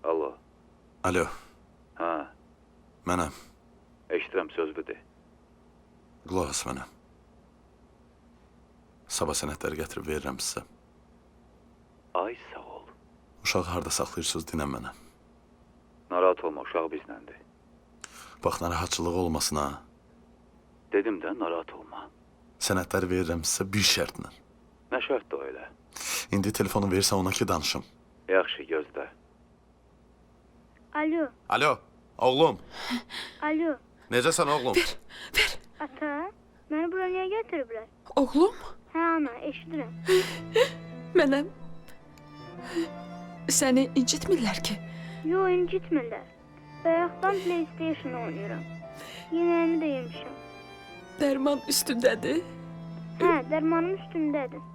S11: Alo.
S1: Alo,
S11: Hə,
S1: mənəm.
S11: eşidirəm sözlüdür.
S1: Qulaq as mənə. Sabah sənədləri gətirib verirəm sizə.
S11: Ay sağ ol.
S1: Uşağı harda saxlayırsınız dinən mənə.
S11: Narahat olma, uşaq bizləndir.
S1: Bax, narahatçılıq olmasın ha.
S11: Dedim də narahat olma.
S1: Sənədləri verirəm sizə bir şərtlə.
S11: Nə şərtdir o elə?
S1: İndi telefonu versən ona ki danışım.
S11: Yaxşı, gözlə.
S9: Alo,
S1: Alo, oğlum.
S9: alo.
S1: Necəsən oğlum?
S9: Ata, məni bura niyə gətiriblər?
S6: Oğlum,
S9: Hə, ana, eşidirəm.
S6: mənəm. Səni incitmirlər ki.
S9: Yo, incitmirlər. Bayaqdan PlayStation oynayıram. Yeməğimi də yemişəm.
S6: Dərman üstündədir.
S9: Hə, dərmanım üstündədir.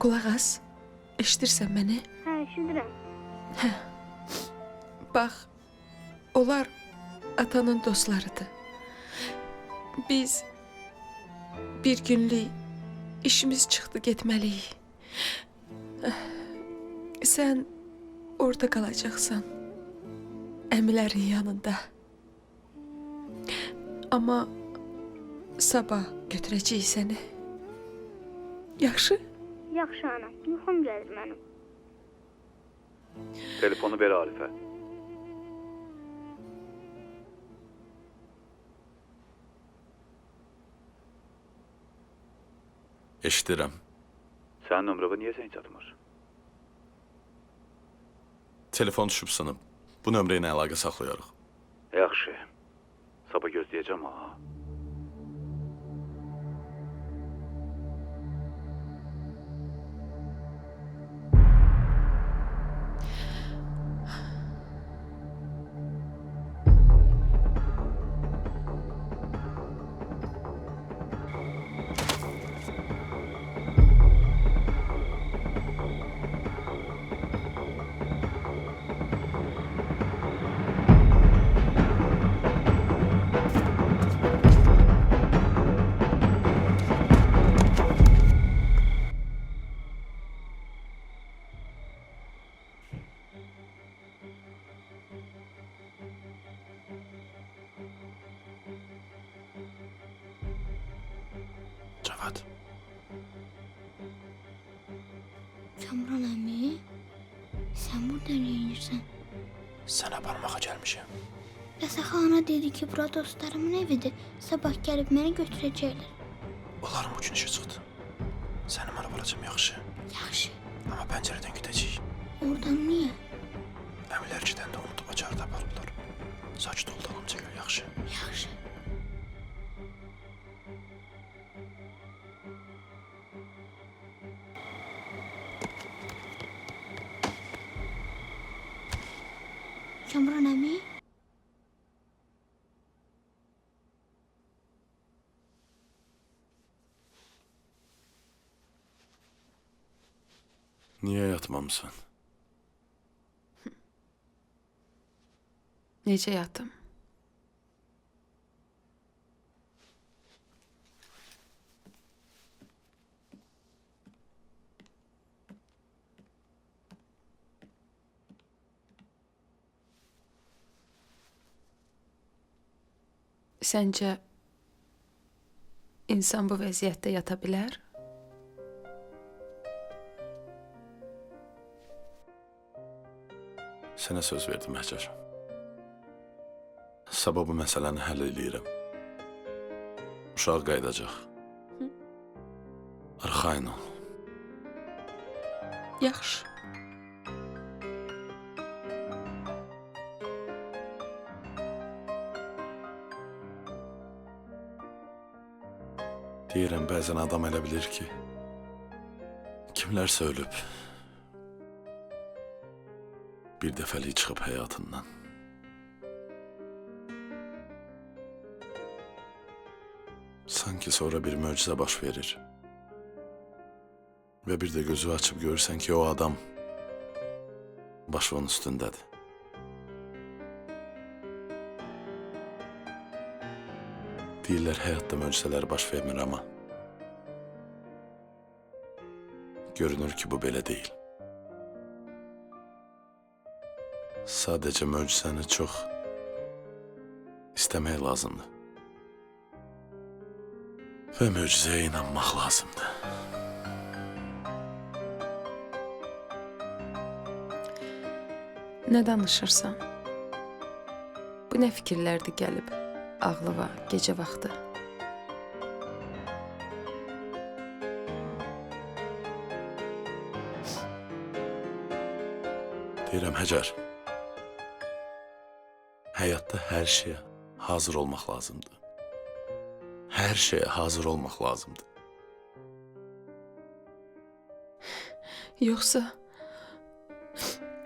S6: Qulaq as. Eşidirsən məni?
S9: Hə, eşidirəm.
S6: Bax, onlar atanın dostlarıdır. Biz bir günlük işimiz çıxdı, getməliyik. Sən orada qalacaqsan. Əmilərin yanında. Amma sabah götürəcəyik səni. Yaxşı?
S9: Yaxşı, ana. Yuxum gəlir mənim.
S11: Telefonu ver Arifə.
S1: Eşidirəm.
S11: Sənin nömrəvə niyə zəng çatmır?
S1: Telefon düşüb sınıb. Bu nömrə ilə əlaqə saxlayarıq.
S11: Yaxşı. Sabah gözləyəcəm ha.
S9: Kamran əmi, sən burada nə edirsən?
S12: Sənə barmağa gəlmişəm.
S9: Rəsəxana dedi ki, bura dostlarımın evidir. Sabah gəlib məni götürəcəklər.
S12: Onların bu gün işi çıxdı. Sənin arabalacım yaxşı.
S9: Yaxşı.
S12: Amma pəncərədən gedəcəyik.
S9: Oradan niyə?
S12: Əmilər gedən də unutub açarı da aparıblar. Sakit ol, dalımca gəl, yaxşı.
S9: Yaxşı. Kamran əmi?
S1: Niyə yatmamısan?
S6: Necə yatım? Səncə insan bu vəziyyətdə yata bilər?
S1: Sənə söz verdim Həcər. Sabah bu məsələni həll eləyirəm. Uşaq qayıdacaq. Arxayın ol.
S6: Yaxşı.
S1: Deyirəm, bəzən adam elə bilir ki, kimlərsə ölüb. Bir dəfəlik çıxıb həyatından. Sanki sonra bir möcüzə baş verir. Və bir də gözü açıb görürsən ki, o adam başının üstündədir. Deyirlər, həyatda möcüzələr baş vermir, amma görünür ki, bu belə deyil. Sadəcə möcüzəni çox istəmək lazımdır. Və möcüzəyə inanmaq lazımdır.
S6: Nə danışırsan? Bu nə fikirlərdir gəlib ağlıma gecə vaxtı?
S1: Deyirəm, Həcər, həyatda hər şeyə hazır olmaq lazımdır. Hər şeyə hazır olmaq lazımdır.
S6: Yoxsa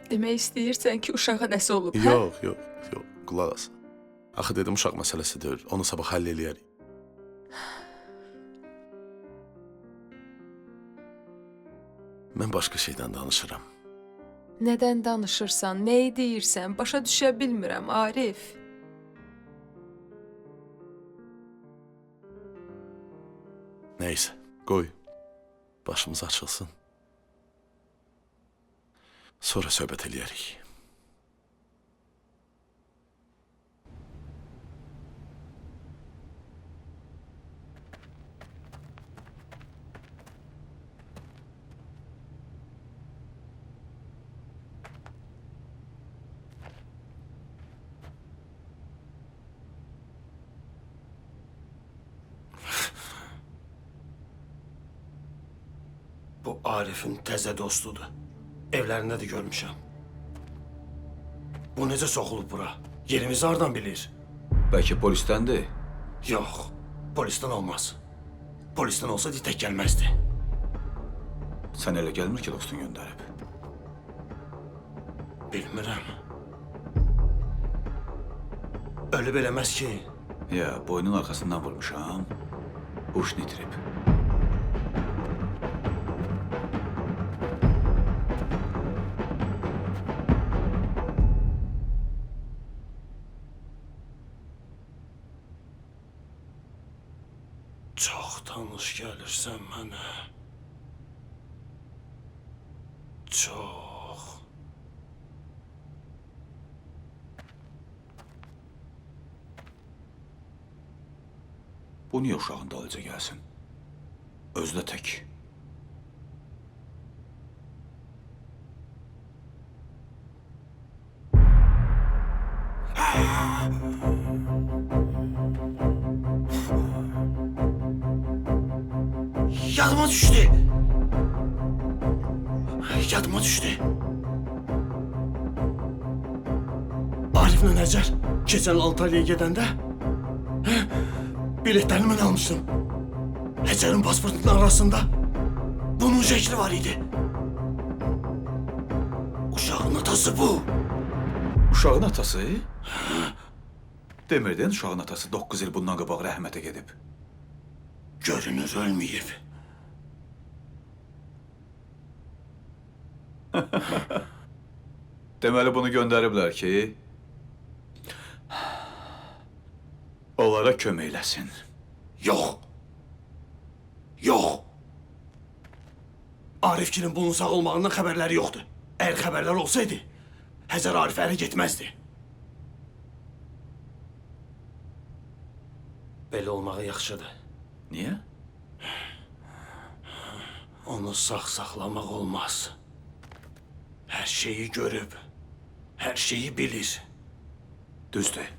S6: demək istəyirsən ki, uşağa nəsə olub, hə?
S1: Yox, qulaq as. Axı dedim, uşaq məsələsi deyil, onu sabah həll eləyərik. Mən başqa şeydən danışıram.
S6: Nədən danışırsan, nəyi deyirsən, başa düşə bilmirəm, Arif.
S1: Neysə, qoy, başımız açılsın. Sonra söhbət eləyərik.
S7: Bu Arif'in təzə dostudur. Evlərində də görmüşəm. Bu necə soxulub bura? Yerimizi hardan bilir?
S11: Bəlkə polisdəndir?
S7: Yox, polisten olmaz. Polisten olsa tək gəlməzdi.
S11: Sən elə gəlmir ki, dostun göndərib.
S7: Bilmirəm. Ölüb eləməz ki.
S11: Ya, boynun arxasından vurmuşam. Huşunu itirib.
S7: Çox tanış gəlirsən mənə. Çox.
S11: Bu niyə uşağın dalıca gəlsin? Özü də tək.
S7: Yadıma düşdü. Yadıma düşdü. Ariflə Nəcər keçən Antalya'ya gedəndə biletlərini mən almışdım. Həcərin pasportunun arasında bunun şəkli var idi. Uşağın atası bu.
S11: Uşağın atası? Demirdin uşağın atası 9 il bundan qabaq rəhmətə gedib.
S7: Görünür ölməyib.
S11: Deməli bunu göndəriblər ki, onlara kömək eləsin.
S7: Yox. Yox. Arifgilin bunun sağ olmağından xəbərləri yoxdur. Əgər xəbərlər olsaydı, Həcər Arif ərə getməzdi. Belə olmağı yaxşıdır.
S11: Niyə?
S7: Onu sağ saxlamaq olmaz. Hər şeyi görüb, hər şeyi bilir.
S11: Düzdür.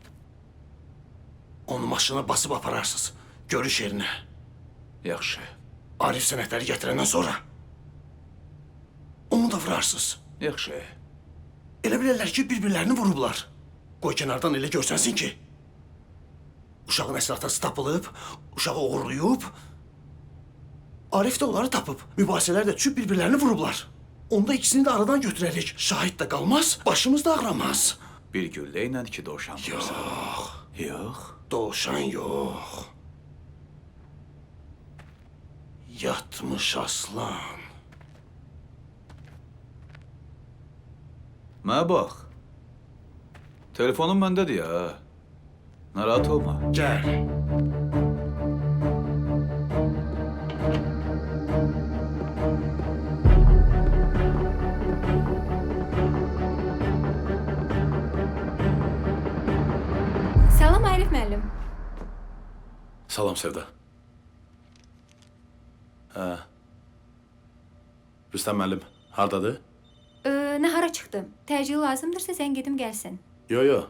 S7: Onu maşına basıb apararsınız, görüş yerinə.
S11: Yaxşı.
S7: Arif sənədləri gətirəndən sonra onu da vurarsınız.
S11: Yaxşı.
S7: Elə bilərlər ki, bir-birlərini vurublar. Qoy kənardan elə görsənsin ki, uşağın əsl atası tapılıb, uşağı uğurlayıb, Arif də onları tapıb, mübahisələr də düşüb bir-birlərini vurublar. Onda ikisini də aradan götürərik. Şahid də qalmaz, başımız da ağramaz.
S11: Bir güllə ilə iki dovşan.
S7: Yox.
S11: Yox.
S7: Dovşan yox. Yatmış aslan.
S11: Mənə bax. Telefonum məndədir ya. Narahat olma.
S7: Gəl.
S14: Salam Arif müəllim.
S1: Salam Sevda. Rüstəm müəllim, hardadır?
S14: Nahara çıxdım. Təcili lazımdırsa sən gedim gəlsin.
S1: Yo.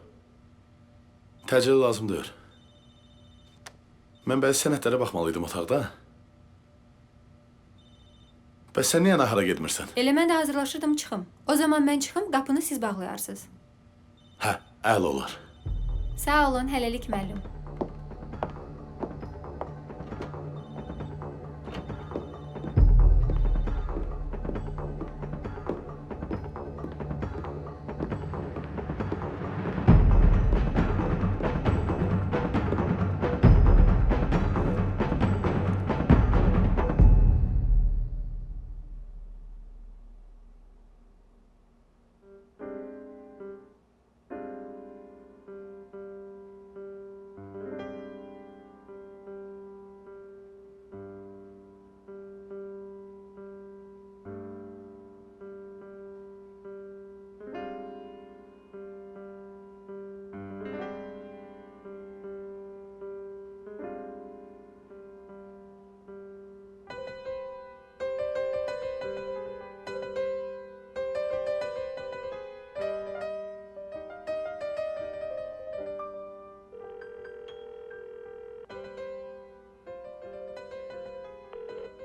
S1: Təcili lazım deyil. Mən bəzi sənədlərə baxmalıydım otaqda. Bəs sən niyə nahara getmirsən?
S14: Elə mən də hazırlaşırdım çıxım. O zaman mən çıxım, qapını siz bağlayarsınız.
S1: Hə, əla olar.
S14: Sağ olun, hələlik müəllim.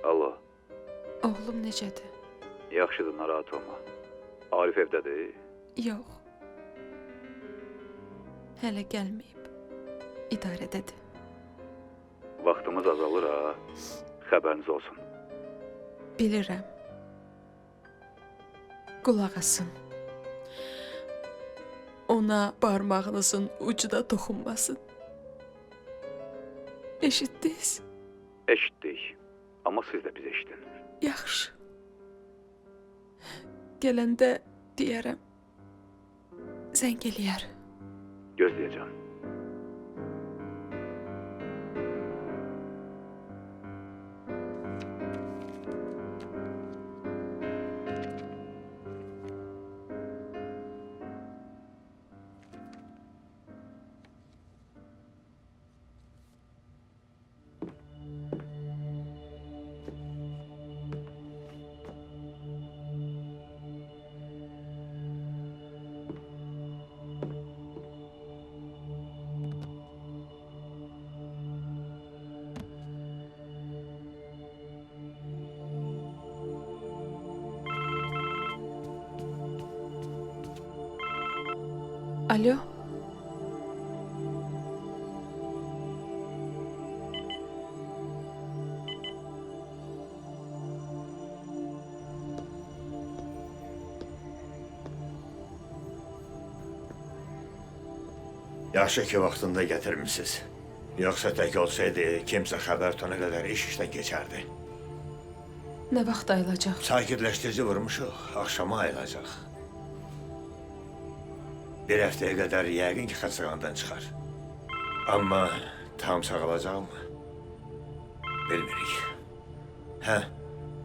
S11: Alo.
S6: Oğlum necədir?
S11: Yaxşıdır, narahat olma. Arif evdədir?
S6: Yox. Hələ gəlməyib. İdarədədir.
S11: Vaxtımız azalır ha. Xəbəriniz olsun.
S6: Bilirəm. Qulaq asın. Ona barmağınızın ucu da toxunmasın. Eşitdiniz?
S11: Eşitdik. Amma siz də bizi eşidin.
S6: Yaxşı. Gələndə deyərəm. Zəng eləyər.
S11: Gözləyəcəm.
S6: Alo.
S15: Yaxşı ki vaxtında gətirmisiniz. Yoxsa tək olsaydı, kimsə xəbər tutana qədər iş işdən keçərdi.
S6: Nə vaxt ayılacaq?
S15: Sakitləşdirici vurmuşuq, axşama ayılacaq. Bir həftəyə qədər yəqin ki, xəstəxanadan çıxar. Amma tam sağalacaqmı? Bilmirik. Hə,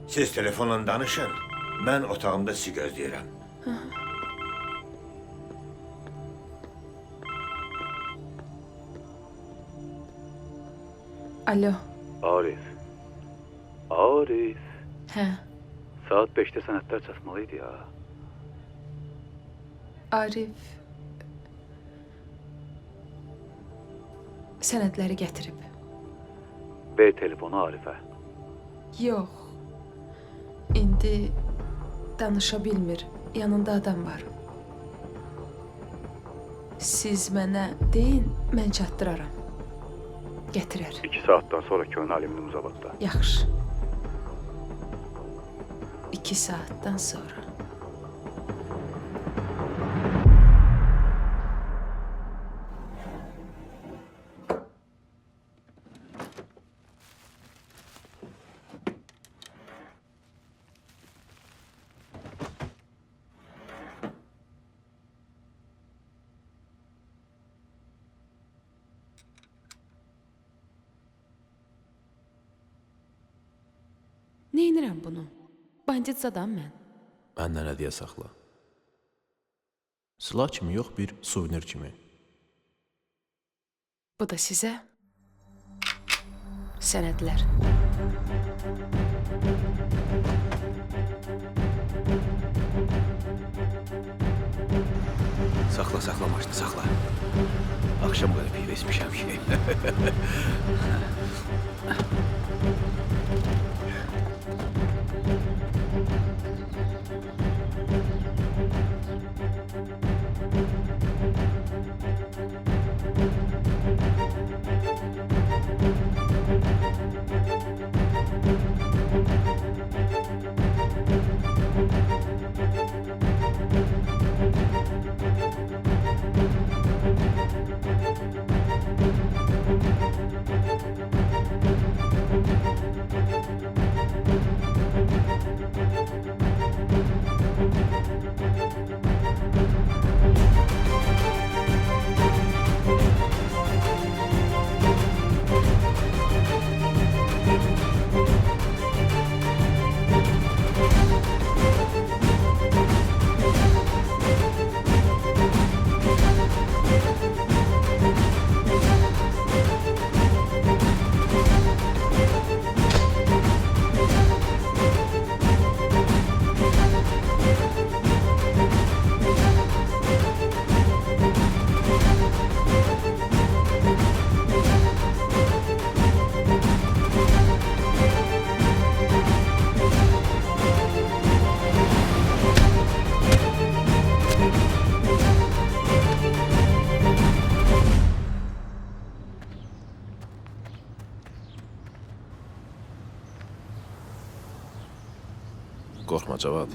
S15: siz telefonla danışın, mən otağımda sizi gözləyirəm.
S6: Alo.
S16: Arif. Arif.
S6: Hə.
S16: Saat 5'te sənədlər çatmalıydı ya.
S6: Arif sənədləri gətirib.
S16: Ver telefonu Arif'e.
S6: Yox. İndi danışa bilmir. Yanında adam var. Siz mənə deyin, mən çatdıraram. Gətirər.
S16: 2 saatten sonra Köyün Alimli Muzavvat'ta.
S6: Yaxşı. 2 saatdan sonra. Neynirəm bunu? Banditzadan mən.
S12: Məndən hədiyyə saxla. Silah kimi yox, bir suvenir kimi.
S6: Bu da sizə. Sənədlər.
S11: Saxla, saxla maşını, saxla. Akşam kadar pivə içmişəm ki.
S12: Qorxma Cavad.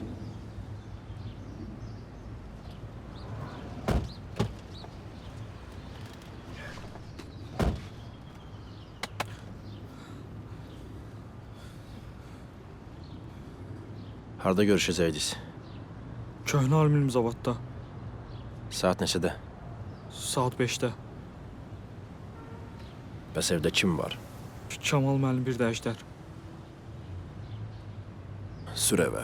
S12: Harda görüşəcəkdik?
S17: Köhnə Alimli Muzavvatda.
S12: Saat neçədə?
S17: Saat 5'te.
S12: Bəs evdə kim var?
S17: Kamal müəllim bir də Əjdər.
S12: Sür evə.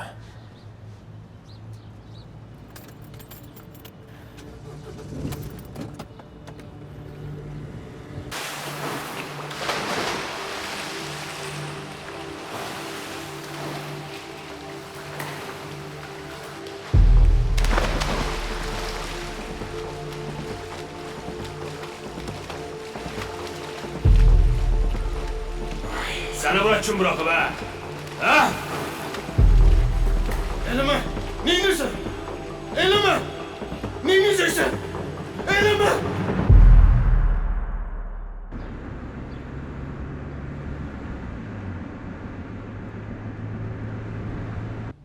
S10: Səni bura kim bırakıb ha? Ha? Elime! Neyinirsən? Elime! Neyinirsən?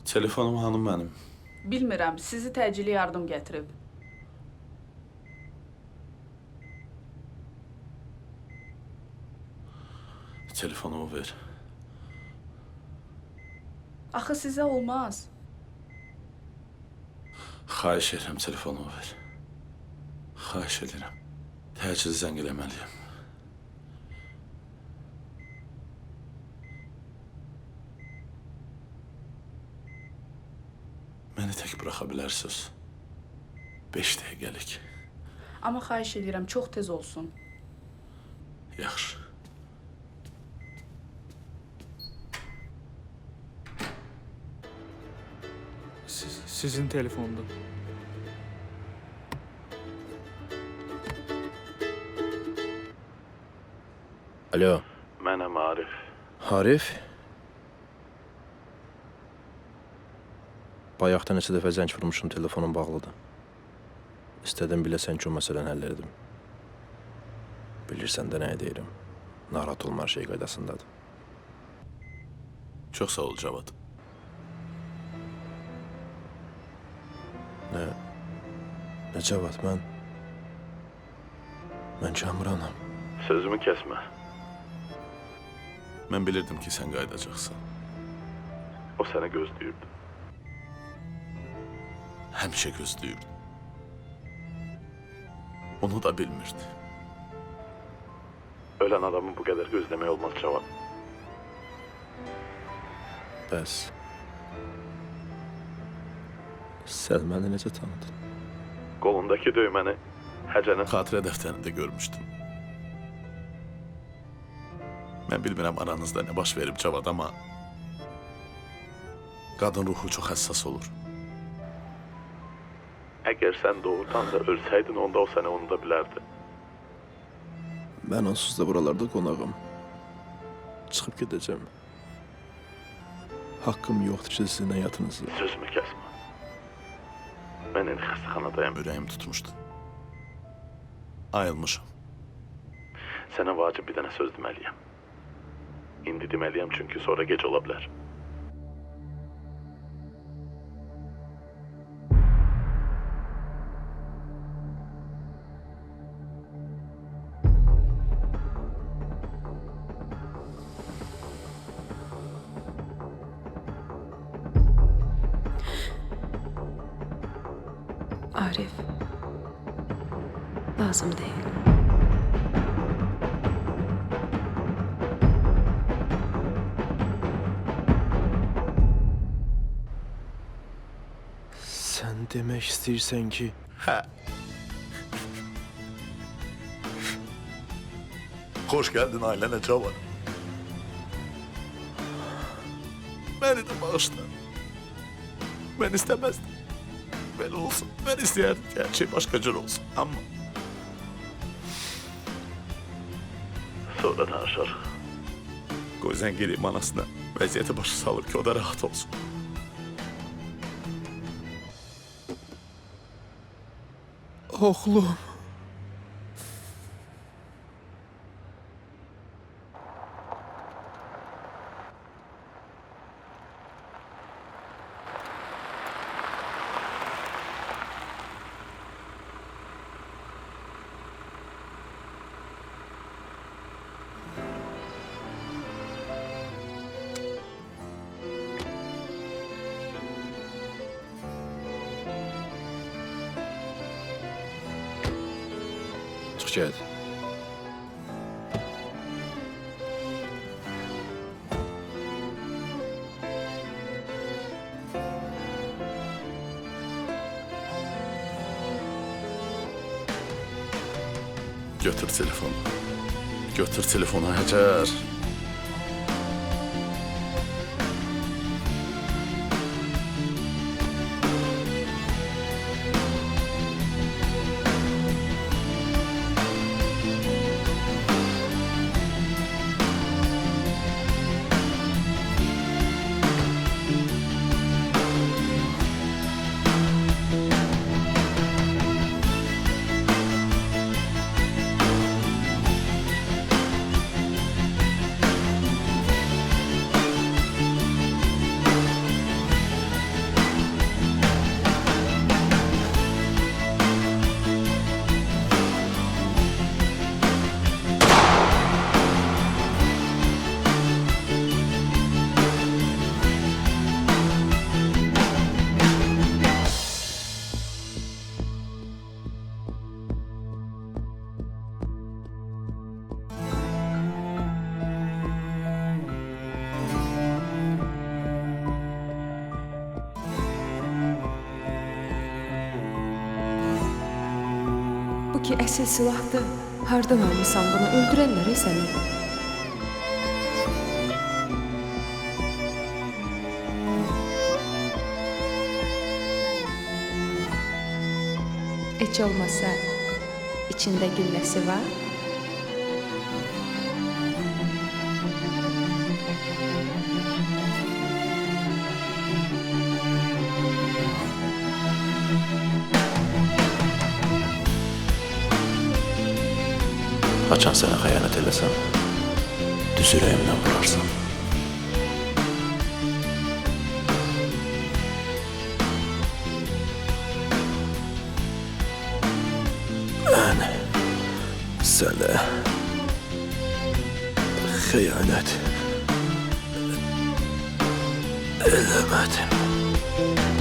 S1: Telefonum hanım mənim.
S13: Bilmirəm, sizi təcili yardım gətirib.
S1: Telefonumu ver.
S13: Axı sizə olmaz.
S1: Xahiş edirəm, telefonumu ver. Xahiş edirəm. Təcil zəng eləməliyəm. Məni tək buraxa bilərsiniz. 5 dəqiqəlik.
S13: Amma xahiş edirəm, çox tez olsun.
S1: Yaxşı.
S17: Sizin telefonda.
S12: Alo.
S1: Mənəm Arif.
S12: Arif? Bayaqda neçə dəfə zəng vurmuşum, telefonum bağlıdır. İstədim biləsən ki, o məsələni həll edim. Bilirsən də nəyə deyirəm. Narahat olma, hər şey qaydasındadır.
S1: Çox sağ ol Cavad. Nə Cavad, mən Kamranam. Sözümü kəsmə. Mən bilirdim ki, sən qayıdacaqsan. O səni gözləyirdi. Həmişə gözləyirdi. Onu da bilmirdi. Ölən adamı bu qədər gözləmək olmaz Cavad. Bəs sən məni necə tanıdın? Qolundakı düyməni Həcənin xatirə dəftərində görmüşdüm. Mən bilmirəm aranızda nə baş verib Cavad, amma qadın ruhu çox həssas olur. Əgər sən doğrudan da ölsəydin, onda o səni unuda bilərdi.
S12: Mən onsuz da buralarda qonağım. Çıxıb gedəcəm. Haqqım yoxdur ki, sizin həyatınızı.
S1: Sözümü kəsmə. Mən indi xəstəxanadayım, ürəyim tutmuşdu. Ayılmışam. Sənə vacib bir dənə söz deməliyəm. İndi deməliyəm, çünki sonra gec ola bilər.
S6: Arif, lazım deyil.
S12: Sən demək istəyirsən ki...
S1: Hə. Xoş gəldin ailənə Cavad. Məni də bağışla. Mən istəməzdim. Belə olsun. Mən istəyərdim ki, hər şey başqa cür olsun. Amma... Sonra danışarıq. Qoy zəng edeyim anasına. Vəziyyəti başa salır ki, o da rahat olsun.
S12: Oğlum. Çıx get.
S1: Götür telefonu. Götür telefonu Hacer.
S6: Peki əsl silahdır. Hardan almısan bunu? Öldürərlər səni. Heç olmasa içində gülləsi var.
S12: Haçan sənə xəyanət eləsəm, düz ürəyimdən vurarsan. Mən sənə xəyanət eləmədim.